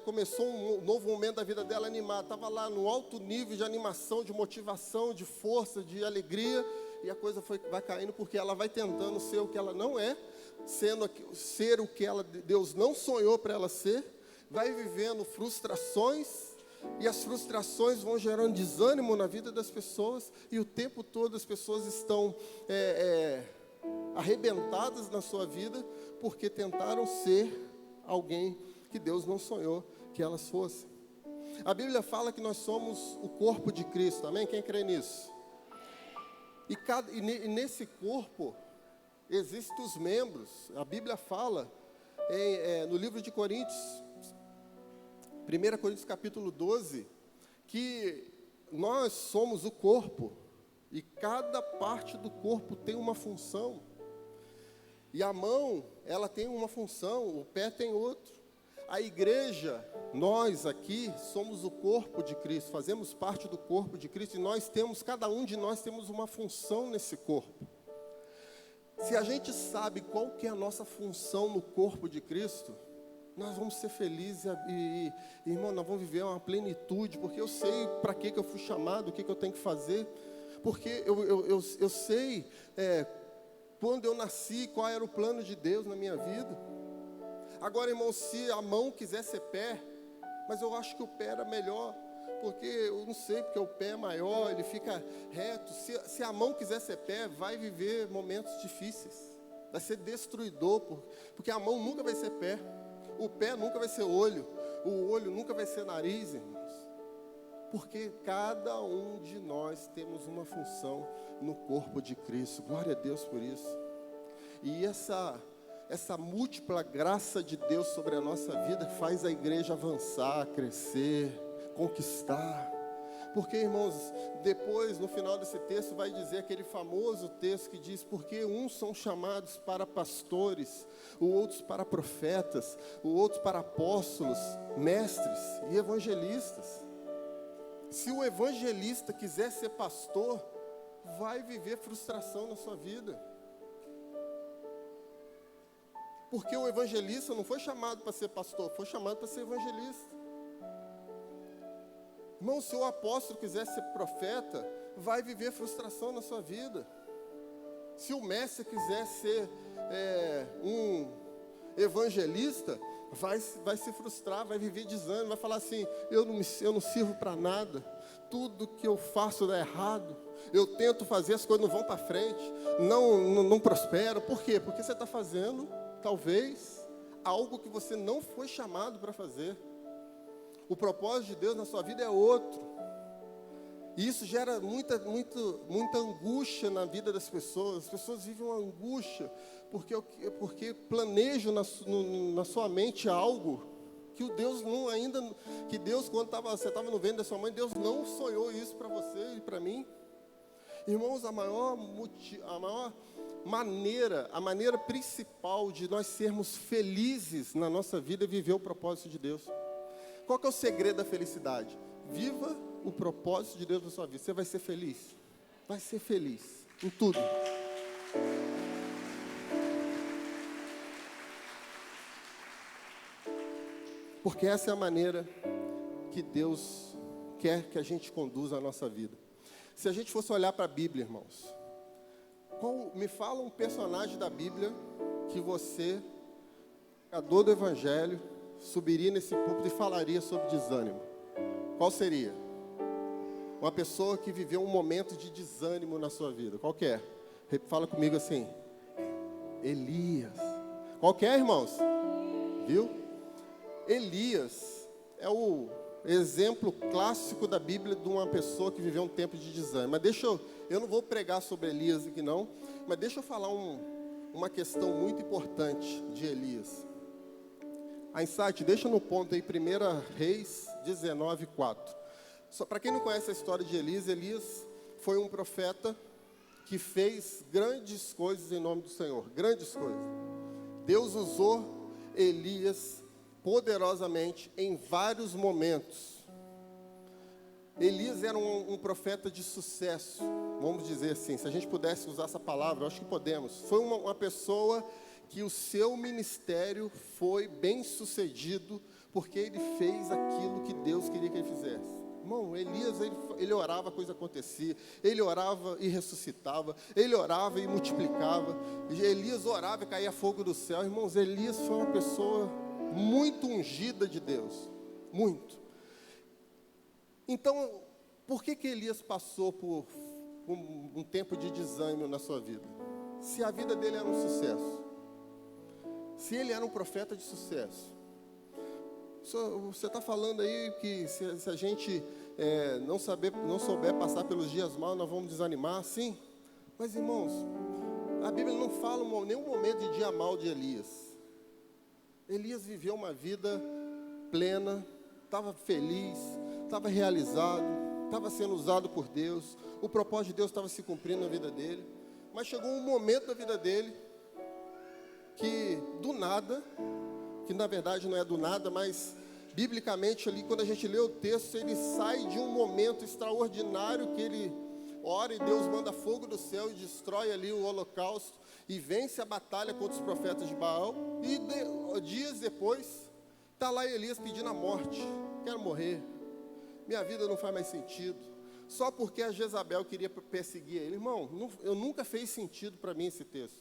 começou um novo momento da vida dela animada, estava lá no alto nível de animação, de motivação, de força, de alegria, e a coisa vai caindo porque ela vai tentando ser o que ela não é, ser o que Deus não sonhou para ela ser, vai vivendo frustrações, e as frustrações vão gerando desânimo na vida das pessoas, e o tempo todo as pessoas estão arrebentadas na sua vida, porque tentaram ser alguém que Deus não sonhou que elas fossem. A Bíblia fala que nós somos o corpo de Cristo, amém? Quem crê nisso? E nesse corpo existem os membros. A Bíblia fala no livro de Coríntios, 1 Coríntios capítulo 12, que nós somos o corpo, e cada parte do corpo tem uma função. E a mão, ela tem uma função, o pé tem outro. A igreja, nós aqui, somos o corpo de Cristo, fazemos parte do corpo de Cristo, e cada um de nós temos uma função nesse corpo. Se a gente sabe qual que é a nossa função no corpo de Cristo, nós vamos ser felizes irmão, nós vamos viver uma plenitude, porque eu sei para que eu fui chamado, o que eu tenho que fazer, porque eu sei quando eu nasci, qual era o plano de Deus na minha vida. Agora, irmão, se a mão quiser ser pé, mas eu acho que o pé era melhor, porque eu não sei, porque o pé é maior, ele fica reto. Se a mão quiser ser pé, vai viver momentos difíceis, vai ser destruidor, porque a mão nunca vai ser pé, o pé nunca vai ser olho, o olho nunca vai ser nariz, irmãos, porque cada um de nós temos uma função no corpo de Cristo. Glória a Deus por isso. E essa múltipla graça de Deus sobre a nossa vida faz a igreja avançar, crescer, conquistar. Porque, irmãos, depois, no final desse texto, vai dizer aquele famoso texto que diz: porque uns são chamados para pastores, os outros para profetas, os outros para apóstolos, mestres e evangelistas. Se o evangelista quiser ser pastor, vai viver frustração na sua vida. Porque o evangelista não foi chamado para ser pastor, foi chamado para ser evangelista. Irmão, se o apóstolo quiser ser profeta, vai viver frustração na sua vida. Se o mestre quiser ser um evangelista, vai se frustrar, vai viver desânimo, vai falar assim: eu não sirvo para nada, tudo que eu faço dá errado, eu tento fazer, as coisas não vão para frente, não prospero. Por quê? Porque você está fazendo, talvez, algo que você não foi chamado para fazer. O propósito de Deus na sua vida é outro. E isso gera muita angústia na vida das pessoas. As pessoas vivem uma angústia porque planejam na sua mente algo que Deus quando você estava no ventre da sua mãe, Deus não sonhou isso para você e para mim. Irmãos, a maneira principal de nós sermos felizes na nossa vida é viver o propósito de Deus. Qual que é o segredo da felicidade? Viva o propósito de Deus na sua vida. Você vai ser feliz. Vai ser feliz em tudo. Porque essa é a maneira que Deus quer que a gente conduza a nossa vida. Se a gente fosse olhar para a Bíblia, irmãos, me fala um personagem da Bíblia que você, pregador do Evangelho, subiria nesse púlpito e falaria sobre desânimo. Qual seria? Uma pessoa que viveu um momento de desânimo na sua vida. Qual que é? Fala comigo assim: Elias. Qual que é, irmãos? Viu? Elias é o exemplo clássico da Bíblia de uma pessoa que viveu um tempo de desânimo. Mas eu não vou pregar sobre Elias aqui não, mas deixa eu falar uma questão muito importante de Elias. A Insight, deixa no ponto aí, 1 Reis 19:4. Só para quem não conhece a história de Elias foi um profeta que fez grandes coisas em nome do Senhor, grandes coisas. Deus usou Elias poderosamente em vários momentos. Elias era um profeta de sucesso, vamos dizer assim, se a gente pudesse usar essa palavra, eu acho que podemos. Foi uma pessoa que o seu ministério foi bem sucedido, porque ele fez aquilo que Deus queria que ele fizesse. Irmão, Elias, ele orava, a coisa acontecia. Ele orava e ressuscitava. Ele orava e multiplicava. Elias orava e caía fogo do céu. Irmãos, Elias foi uma pessoa muito ungida de Deus. Muito. Então, por que Elias passou por um tempo de desânimo na sua vida? Se a vida dele era um sucesso. Se ele era um profeta de sucesso. Você está falando aí que se a gente não souber passar pelos dias maus, nós vamos desanimar? Sim. Mas, irmãos, a Bíblia não fala nenhum momento de dia mau de Elias. Elias viveu uma vida plena, estava feliz, estava realizado, estava sendo usado por Deus. O propósito de Deus estava se cumprindo na vida dele. Mas chegou um momento da vida dele que do nada, que na verdade não é do nada, mas biblicamente ali, quando a gente lê o texto, ele sai de um momento extraordinário que ele ora e Deus manda fogo do céu e destrói ali o holocausto e vence a batalha contra os profetas de Baal. E dias depois, está lá Elias pedindo a morte. Quero morrer, minha vida não faz mais sentido. Só porque a Jezabel queria perseguir ele. Irmão, eu nunca fez sentido para mim esse texto.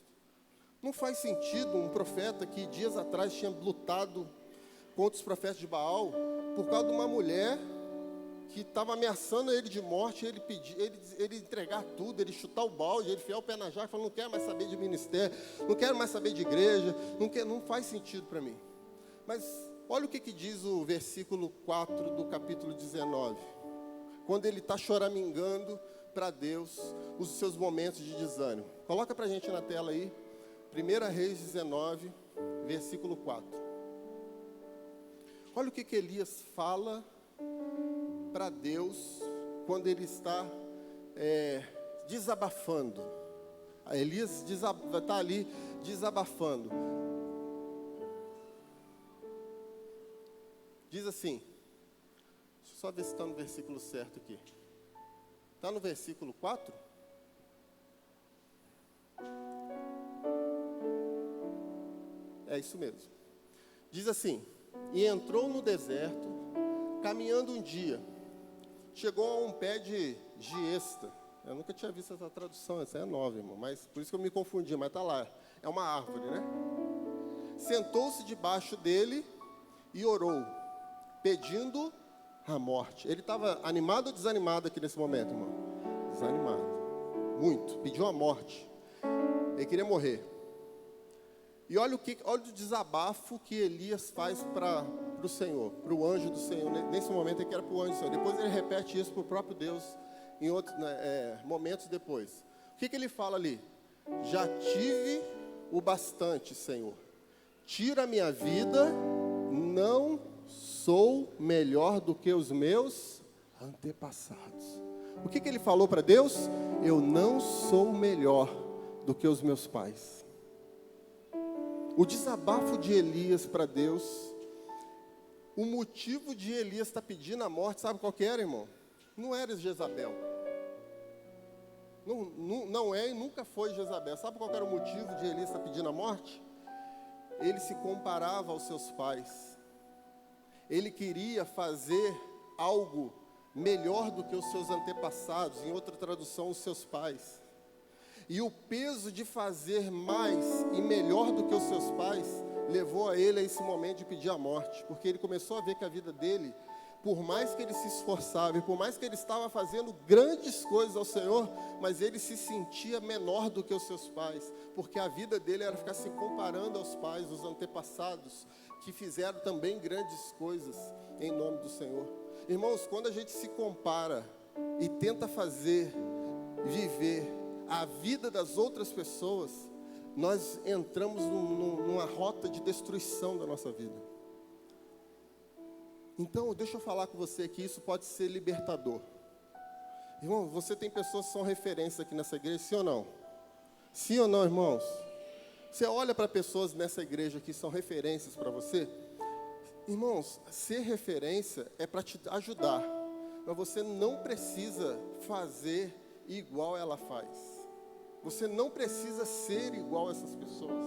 Não faz sentido um profeta que dias atrás tinha lutado contra os profetas de Baal por causa de uma mulher que estava ameaçando ele de morte, ele entregar tudo, ele chutar o balde, ele enfiar o pé na jaca, falar, não quero mais saber de ministério, não quero mais saber de igreja, não faz sentido para mim. Mas olha o que diz o versículo 4 do capítulo 19, quando ele está choramingando para Deus os seus momentos de desânimo. Coloca para a gente na tela aí, 1 Reis 19, versículo 4. Olha o que Elias fala para Deus quando ele está desabafando. Elias está ali desabafando. Diz assim, deixa eu só ver se está no versículo certo aqui. Está no versículo 4? É isso mesmo. Diz assim, e entrou no deserto, caminhando um dia, chegou a um pé de giesta. Eu nunca tinha visto essa tradução, essa é nova, irmão, mas por isso que eu me confundi, mas está lá. É uma árvore, né? Sentou-se debaixo dele e orou, pedindo a morte. Ele estava animado ou desanimado aqui nesse momento, irmão? Desanimado. Muito. Pediu a morte. Ele queria morrer. E olha o desabafo que Elias faz para o Senhor, para o anjo do Senhor. Nesse momento ele quer para o anjo do Senhor. Depois ele repete isso para o próprio Deus em outros momentos depois. O que ele fala ali? Já tive o bastante, Senhor. Tira a minha vida, não sou melhor do que os meus antepassados. O que ele falou para Deus? Eu não sou melhor do que os meus pais. O desabafo de Elias para Deus, o motivo de Elias estar pedindo a morte, sabe qual que era, irmão? Não era Jezabel. Não é e nunca foi Jezabel. Sabe qual era o motivo de Elias estar pedindo a morte? Ele se comparava aos seus pais. Ele queria fazer algo melhor do que os seus antepassados, em outra tradução, os seus pais. E o peso de fazer mais e melhor do que os seus pais levou a ele a esse momento de pedir a morte, porque ele começou a ver que a vida dele, por mais que ele se esforçava e por mais que ele estava fazendo grandes coisas ao Senhor, mas ele se sentia menor do que os seus pais, porque a vida dele era ficar se comparando aos pais, os antepassados, que fizeram também grandes coisas em nome do Senhor. Irmãos, quando a gente se compara e tenta viver a vida das outras pessoas, nós entramos numa rota de destruição da nossa vida. Então, deixa eu falar com você que isso pode ser libertador. Irmão, você tem pessoas que são referência aqui nessa igreja, sim ou não? Sim ou não, irmãos? Você olha para pessoas nessa igreja que são referências para você? Irmãos, ser referência é para te ajudar, mas você não precisa fazer igual ela faz. Você não precisa ser igual a essas pessoas.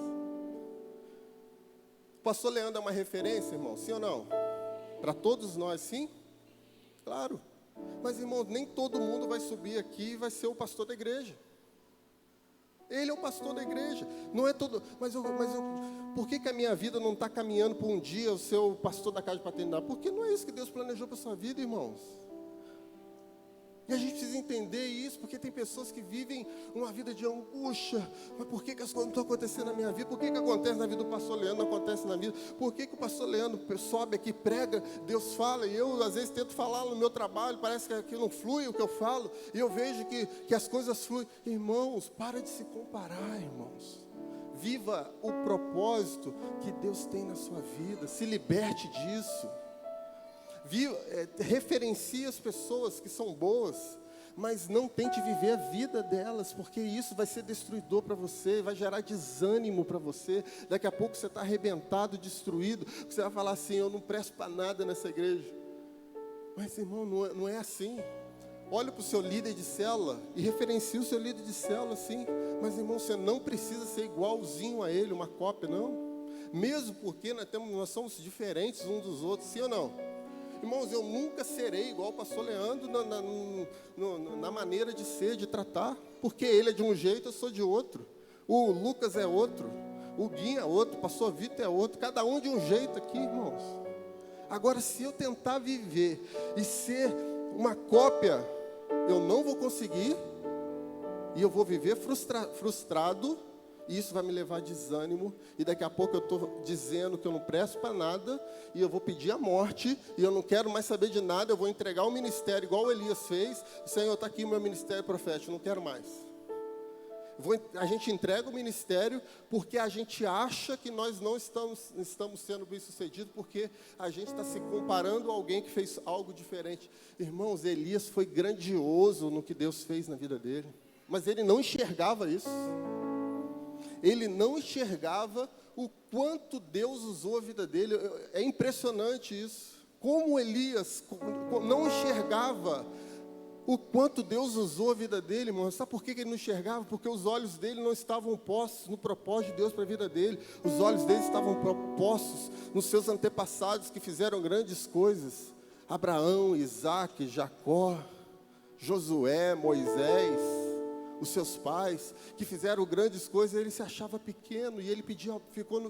O pastor Leandro é uma referência, irmão, sim ou não? Para todos nós, sim? Claro. Mas, irmão, nem todo mundo vai subir aqui e vai ser o pastor da igreja. Ele é o pastor da igreja. Não é todo... Por que a minha vida não está caminhando por um dia o seu pastor da casa de paternidade? Porque não é isso que Deus planejou para a sua vida, irmãos. E a gente precisa entender isso, porque tem pessoas que vivem uma vida de angústia. Mas por que as coisas não estão acontecendo na minha vida? Por que acontece na vida do pastor Leandro, não acontece na vida? Por que o pastor Leandro sobe aqui, prega, Deus fala, e eu às vezes tento falar no meu trabalho, parece que não flui o que eu falo, e eu vejo que as coisas fluem. Irmãos, para de se comparar, irmãos. Viva o propósito que Deus tem na sua vida, se liberte disso. Referencie as pessoas que são boas, mas não tente viver a vida delas, porque isso vai ser destruidor para você, vai gerar desânimo para você. Daqui a pouco você está arrebentado, destruído, você vai falar assim: eu não presto para nada nessa igreja. Mas, irmão, não é assim. Olha para o seu líder de célula e referencie o seu líder de célula assim. Mas, irmão, você não precisa ser igualzinho a ele, uma cópia, não. Mesmo porque nós somos diferentes uns dos outros, sim ou não? Irmãos, eu nunca serei igual o pastor Leandro na maneira de ser, de tratar. Porque ele é de um jeito, eu sou de outro. O Lucas é outro, o Guinho é outro, o pastor Vitor é outro. Cada um de um jeito aqui, irmãos. Agora, se eu tentar viver e ser uma cópia, eu não vou conseguir. E eu vou viver frustrado. E isso vai me levar a desânimo. E daqui a pouco eu estou dizendo que eu não presto para nada. E eu vou pedir a morte. E eu não quero mais saber de nada. Eu vou entregar o ministério igual o Elias fez. Senhor, está aqui o meu ministério profético. Não quero mais. A gente entrega o ministério porque a gente acha que nós não estamos sendo bem-sucedidos. Porque a gente está se comparando a alguém que fez algo diferente. Irmãos, Elias foi grandioso no que Deus fez na vida dele. Mas ele não enxergava isso. Ele não enxergava o quanto Deus usou a vida dele. É impressionante isso. Como Elias não enxergava o quanto Deus usou a vida dele, irmão. Sabe por que ele não enxergava? Porque os olhos dele não estavam postos no propósito de Deus para a vida dele. Os olhos dele estavam postos nos seus antepassados que fizeram grandes coisas. Abraão, Isaac, Jacó, Josué, Moisés, os seus pais, que fizeram grandes coisas. Ele se achava pequeno e ele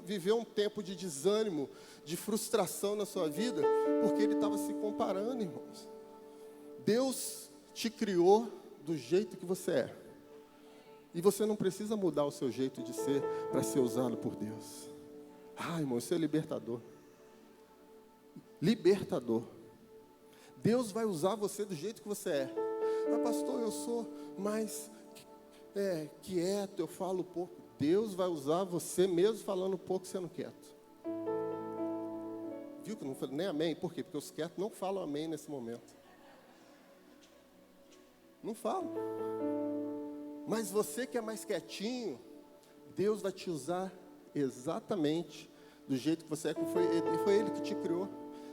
viveu um tempo de desânimo, de frustração na sua vida, porque ele estava se comparando, irmãos. Deus te criou do jeito que você é. E você não precisa mudar o seu jeito de ser para ser usado por Deus. Irmão, isso é libertador. Libertador. Deus vai usar você do jeito que você é. Mas, pastor, eu sou mais quieto, eu falo pouco. Deus vai usar você mesmo falando pouco, sendo quieto. Viu que eu não falei nem amém? Por quê? Porque os quietos não falam amém nesse momento. Não falam. Mas você que é mais quietinho, Deus vai te usar exatamente do jeito que você é, que foi Ele que te criou.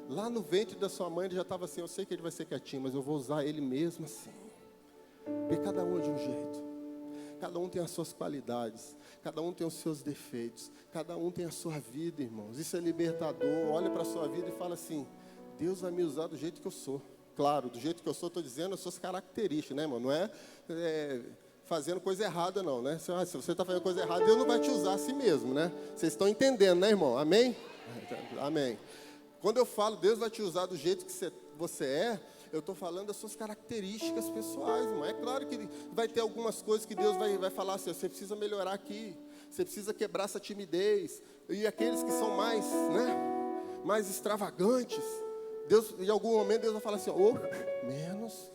Lá no ventre da sua mãe, Ele já estava assim: eu sei que ele vai ser quietinho, mas eu vou usar ele mesmo assim. Porque cada um é de um jeito. Cada um tem as suas qualidades, cada um tem os seus defeitos, cada um tem a sua vida, irmãos. Isso é libertador. Olha para a sua vida e fala assim: Deus vai me usar do jeito que eu sou. Claro, do jeito que eu sou, estou dizendo as suas características, né, irmão? Não é fazendo coisa errada, não, né? Se você está fazendo coisa errada, Deus não vai te usar assim mesmo, né? Vocês estão entendendo, né, irmão? Amém? Amém. Quando eu falo Deus vai te usar do jeito que você é, eu estou falando das suas características pessoais, irmão. É claro que vai ter algumas coisas que Deus vai falar assim: você precisa melhorar aqui, você precisa quebrar essa timidez. E aqueles que são mais extravagantes, Deus, em algum momento Deus vai falar assim: menos,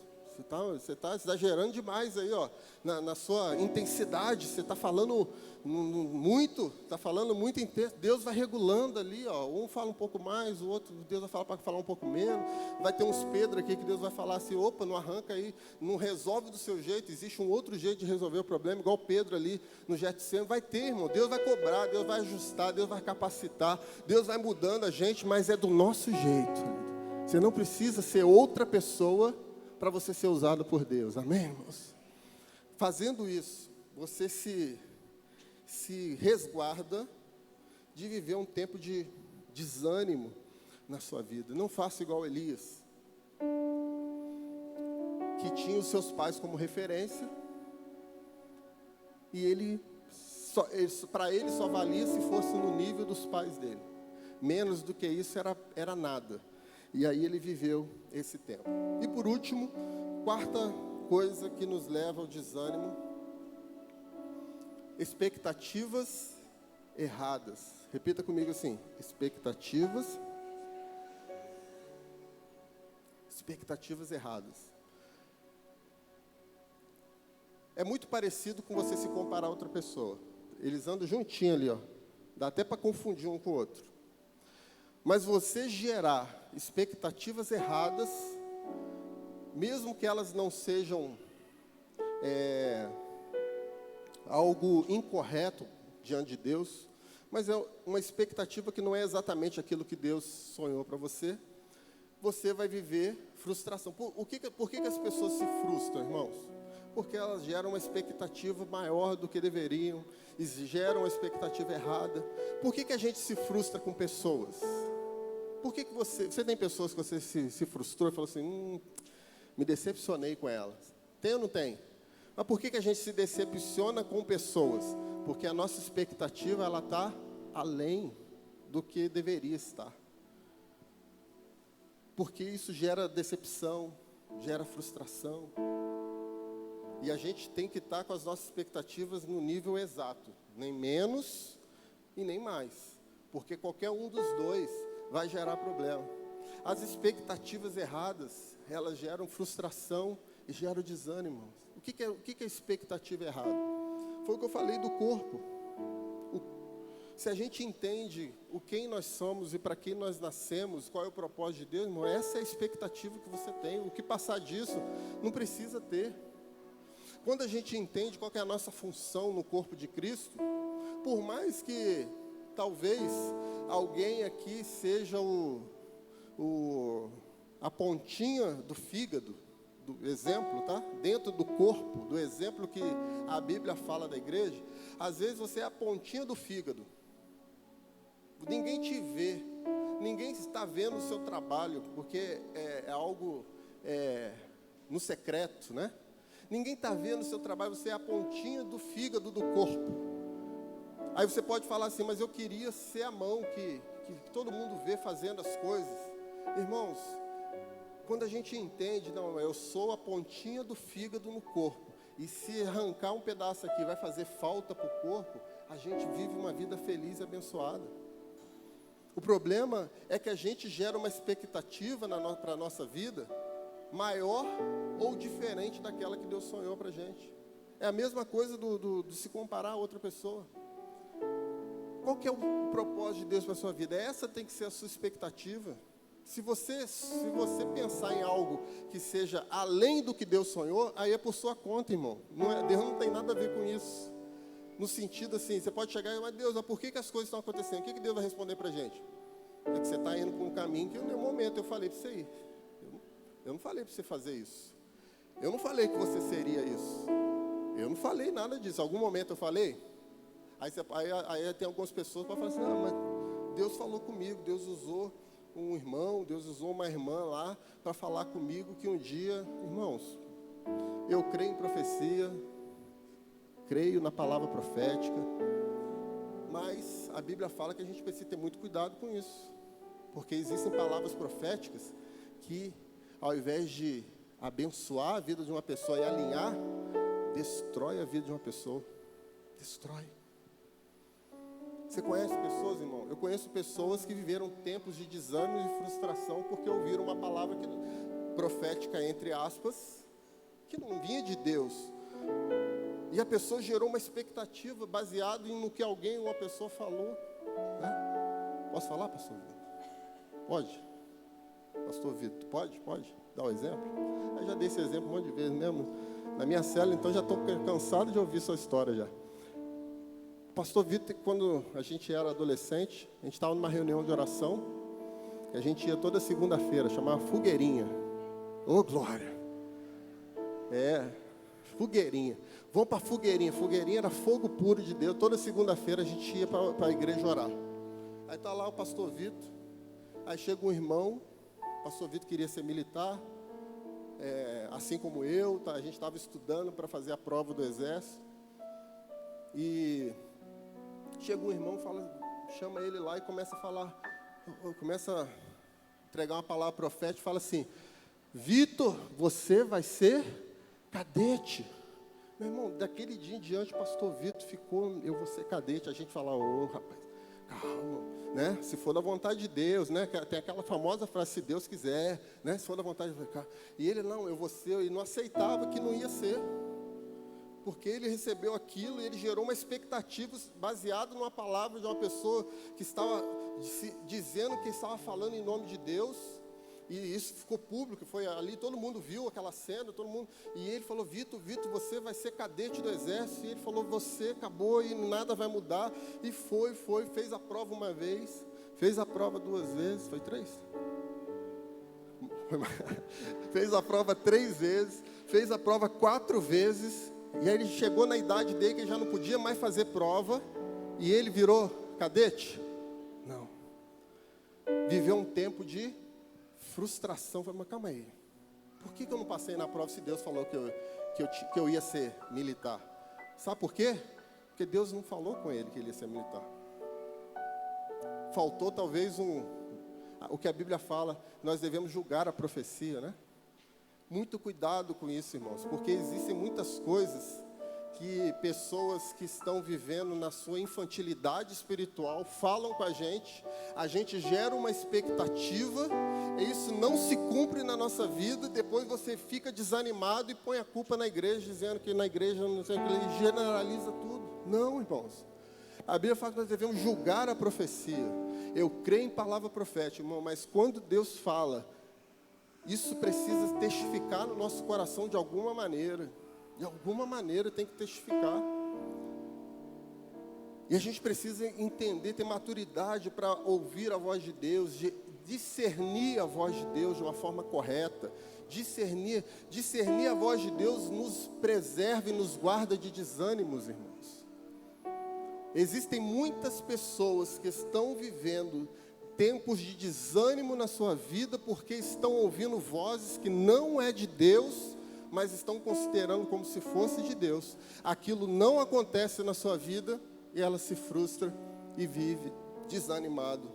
você está exagerando demais aí, ó, na sua intensidade, você está falando muito intenso. Deus vai regulando ali, ó, um fala um pouco mais, o outro Deus vai falar para falar um pouco menos. Vai ter uns Pedro aqui que Deus vai falar assim: opa, não arranca aí, não resolve do seu jeito, existe um outro jeito de resolver o problema, igual Pedro ali no Getsemane. Vai ter, irmão, Deus vai cobrar, Deus vai ajustar, Deus vai capacitar, Deus vai mudando a gente, mas é do nosso jeito. Você não precisa ser outra pessoa para você ser usado por Deus. Amém, irmãos? Fazendo isso, você se resguarda de viver um tempo de desânimo na sua vida. Não faça igual Elias, que tinha os seus pais como referência, e para ele só valia se fosse no nível dos pais dele. Menos do que isso era nada. E aí ele viveu esse tempo. E por último, quarta coisa que nos leva ao desânimo: expectativas erradas. Repita comigo assim: expectativas erradas. É muito parecido com você se comparar a outra pessoa. Eles andam juntinho ali, ó. Dá até para confundir um com o outro. Mas você gerar expectativas erradas, mesmo que elas não sejam algo incorreto diante de Deus, mas é uma expectativa que não é exatamente aquilo que Deus sonhou para você, você vai viver frustração. Por que as pessoas se frustram, irmãos? Porque elas geram uma expectativa maior do que deveriam, e geram uma expectativa errada. Por que a gente se frustra com pessoas? Por que você tem pessoas que você se frustrou e falou assim, me decepcionei com elas? Tem ou não tem? Mas por que a gente se decepciona com pessoas? Porque a nossa expectativa, ela está além do que deveria estar. Porque isso gera decepção, gera frustração. E a gente tem que estar com as nossas expectativas no nível exato, nem menos e nem mais. Porque qualquer um dos dois vai gerar problema. As expectativas erradas, elas geram frustração e geram desânimo. O que é expectativa errada? Foi o que eu falei do corpo. Se a gente entende quem nós somos e para quem nós nascemos, qual é o propósito de Deus, irmão, essa é a expectativa que você tem. O que passar disso, não precisa ter. Quando a gente entende qual é a nossa função no corpo de Cristo, por mais que talvez alguém aqui seja a pontinha do fígado, do exemplo, tá? Dentro do corpo, do exemplo que a Bíblia fala da igreja, às vezes você é a pontinha do fígado. Ninguém te vê, ninguém está vendo o seu trabalho, porque é algo no secreto, né? Ninguém está vendo o seu trabalho, você é a pontinha do fígado do corpo. Aí você pode falar assim, mas eu queria ser a mão que todo mundo vê fazendo as coisas. Irmãos, quando a gente entende, não, eu sou a pontinha do fígado no corpo, e se arrancar um pedaço aqui vai fazer falta para o corpo, a gente vive uma vida feliz e abençoada. O problema é que a gente gera uma expectativa para a nossa vida maior ou diferente daquela que Deus sonhou para a gente. É a mesma coisa de se comparar a outra pessoa. Qual que é o propósito de Deus para a sua vida? Essa tem que ser a sua expectativa. Se você pensar em algo que seja além do que Deus sonhou, aí é por sua conta, irmão. Deus não tem nada a ver com isso. No sentido assim, você pode chegar e falar, Deus, mas por que as coisas estão acontecendo? O que Deus vai responder para a gente? É que você está indo por um caminho que, no momento, eu falei para você ir. Eu não falei para você fazer isso. Eu não falei que você seria isso. Eu não falei nada disso. Algum momento eu falei? Aí tem algumas pessoas para falar assim, não, mas Deus falou comigo, Deus usou um irmão, Deus usou uma irmã lá para falar comigo que um dia, irmãos, eu creio em profecia, creio na palavra profética, mas a Bíblia fala que a gente precisa ter muito cuidado com isso, porque existem palavras proféticas que, ao invés de abençoar a vida de uma pessoa e alinhar, destrói a vida de uma pessoa, destrói. Você conhece pessoas, irmão? Eu conheço pessoas que viveram tempos de desânimo e frustração porque ouviram uma palavra profética, entre aspas, que não vinha de Deus. E a pessoa gerou uma expectativa baseada no que alguém ou uma pessoa falou. Né? Posso falar, pastor Vitor? Pode? Pastor Vitor, pode? Pode? Dar um exemplo? Eu já dei esse exemplo um monte de vezes mesmo. Na minha cela, então já estou cansado de ouvir sua história já. Pastor Vitor, quando a gente era adolescente, a gente estava numa reunião de oração, que a gente ia toda segunda-feira, chamava Fogueirinha. Ô, glória! Fogueirinha. Vamos para Fogueirinha. Fogueirinha era fogo puro de Deus. Toda segunda-feira a gente ia para a igreja orar. Aí está lá o pastor Vitor. Aí chega um irmão. O pastor Vitor queria ser militar, assim como eu. A gente estava estudando para fazer a prova do exército. E chega um irmão, chama ele lá e começa a falar, começa a entregar uma palavra profética, fala assim, Vitor, você vai ser cadete. Meu irmão, daquele dia em diante, o pastor Vitor ficou, eu vou ser cadete. A gente fala, rapaz, calma, né? Se for da vontade de Deus, né? Tem aquela famosa frase, se Deus quiser, né? Se for da vontade de Deus. E ele, não, eu vou ser, e não aceitava que não ia ser. Porque ele recebeu aquilo e ele gerou uma expectativa baseada numa palavra de uma pessoa que estava dizendo que estava falando em nome de Deus. E isso ficou público, foi ali, todo mundo viu aquela cena, todo mundo. E ele falou, Vitor, você vai ser cadete do exército. E ele falou, você acabou e nada vai mudar. E foi, fez a prova uma vez, fez a prova 2 vezes, foi 3? Fez a prova 3 vezes, fez a prova 4 vezes. E aí ele chegou na idade dele que ele já não podia mais fazer prova. E ele virou cadete? Não. Viveu um tempo de frustração. Falei, mas calma aí. Por que eu não passei na prova se Deus falou que eu ia ser militar? Sabe por quê? Porque Deus não falou com ele que ele ia ser militar. Faltou talvez o que a Bíblia fala, nós devemos julgar a profecia, né? Muito cuidado com isso, irmãos, porque existem muitas coisas que pessoas que estão vivendo na sua infantilidade espiritual falam com a gente gera uma expectativa, e isso não se cumpre na nossa vida, depois você fica desanimado e põe a culpa na igreja, dizendo que na igreja não sei o que, ele generaliza tudo. Não, irmãos. A Bíblia fala que nós devemos julgar a profecia. Eu creio em palavra profética, irmão, mas quando Deus fala, isso precisa testificar no nosso coração de alguma maneira. De alguma maneira tem que testificar. E a gente precisa entender, ter maturidade para ouvir a voz de Deus, discernir a voz de Deus de uma forma correta. Discernir a voz de Deus nos preserva e nos guarda de desânimos, irmãos. Existem muitas pessoas que estão vivendo tempos de desânimo na sua vida porque estão ouvindo vozes que não é de Deus, mas estão considerando como se fosse de Deus. Aquilo não acontece na sua vida e ela se frustra e vive desanimado.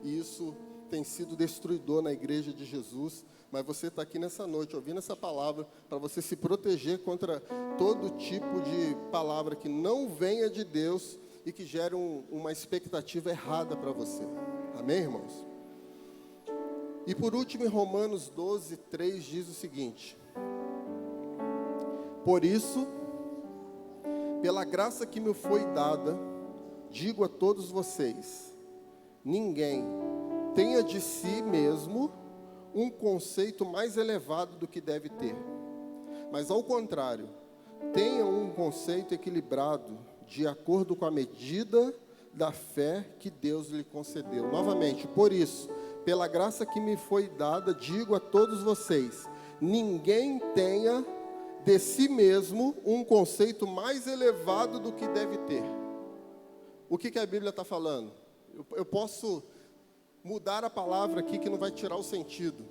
E isso tem sido destruidor na igreja de Jesus. Mas você está aqui nessa noite ouvindo essa palavra para você se proteger contra todo tipo de palavra que não venha de Deus e que gere uma expectativa errada para você. Amém, irmãos? E por último, em Romanos 12, 3, diz o seguinte: por isso, pela graça que me foi dada, digo a todos vocês, ninguém tenha de si mesmo um conceito mais elevado do que deve ter, mas ao contrário, tenha um conceito equilibrado, de acordo com a medida da fé que Deus lhe concedeu. Novamente, por isso, pela graça que me foi dada, digo a todos vocês, ninguém tenha de si mesmo um conceito mais elevado do que deve ter. O que a Bíblia está falando? Eu posso mudar a palavra aqui que não vai tirar o sentido.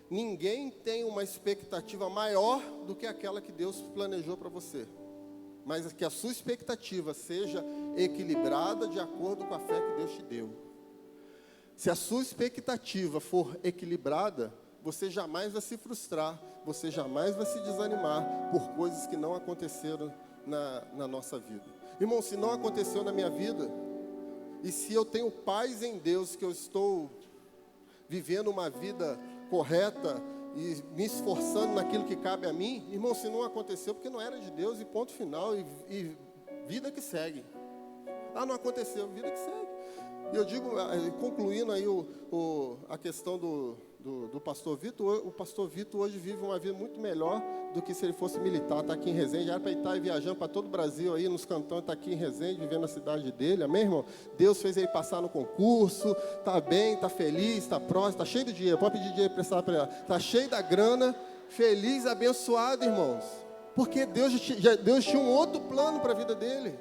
Ninguém tem uma expectativa maior do que aquela que Deus planejou para você. Mas que a sua expectativa seja equilibrada de acordo com a fé que Deus te deu. Se a sua expectativa for equilibrada, você jamais vai se frustrar, você jamais vai se desanimar por coisas que não aconteceram na nossa vida. Irmão, se não aconteceu na minha vida, e se eu tenho paz em Deus, que eu estou vivendo uma vida correta e me esforçando naquilo que cabe a mim, irmão, se não aconteceu, porque não era de Deus, e ponto final, e vida que segue. Ah, não aconteceu, vida que segue. E eu digo, concluindo aí a questão do pastor Vitor, o pastor Vitor hoje vive uma vida muito melhor do que se ele fosse militar. Está aqui em Resende, era para ele estar viajando para todo o Brasil aí, nos cantões, está aqui em Resende, vivendo na cidade dele, amém, irmão? Deus fez ele passar no concurso, está bem, está feliz, está próximo, está cheio de dinheiro, pode pedir dinheiro emprestado para ele, está cheio da grana, feliz, abençoado, irmãos, porque Deus tinha um outro plano para a vida dele.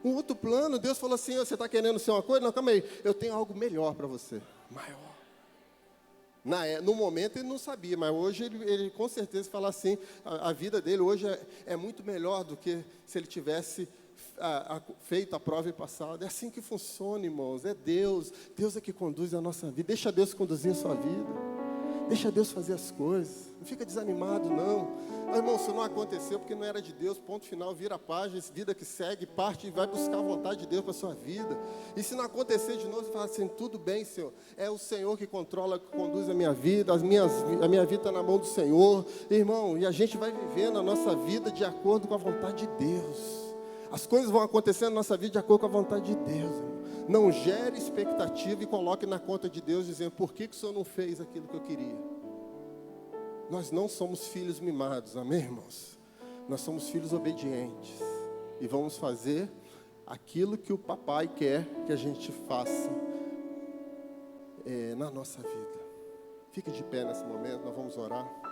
Um outro plano. Deus falou assim, você está querendo ser uma coisa? Não, calma aí, eu tenho algo melhor para você, maior. No momento ele não sabia, mas hoje ele com certeza fala assim, a vida dele hoje é muito melhor do que se ele tivesse feito a prova e passado. É assim que funciona, irmãos, é Deus é que conduz a nossa vida. Deixa Deus conduzir a sua vida, deixa Deus fazer as coisas, não fica desanimado não. Irmão, se não aconteceu porque não era de Deus, ponto final, vira a página, vida que segue, parte e vai buscar a vontade de Deus para a sua vida. E se não acontecer de novo, você fala assim, tudo bem, Senhor, é o Senhor que controla, que conduz a minha vida, a minha vida está na mão do Senhor, irmão, e a gente vai vivendo a nossa vida de acordo com a vontade de Deus. As coisas vão acontecendo na nossa vida de acordo com a vontade de Deus, irmão. Não gere expectativa e coloque na conta de Deus dizendo, por que o Senhor não fez aquilo que eu queria? Nós não somos filhos mimados, amém, irmãos? Nós somos filhos obedientes. E vamos fazer aquilo que o papai quer que a gente faça na nossa vida. Fique de pé nesse momento, nós vamos orar.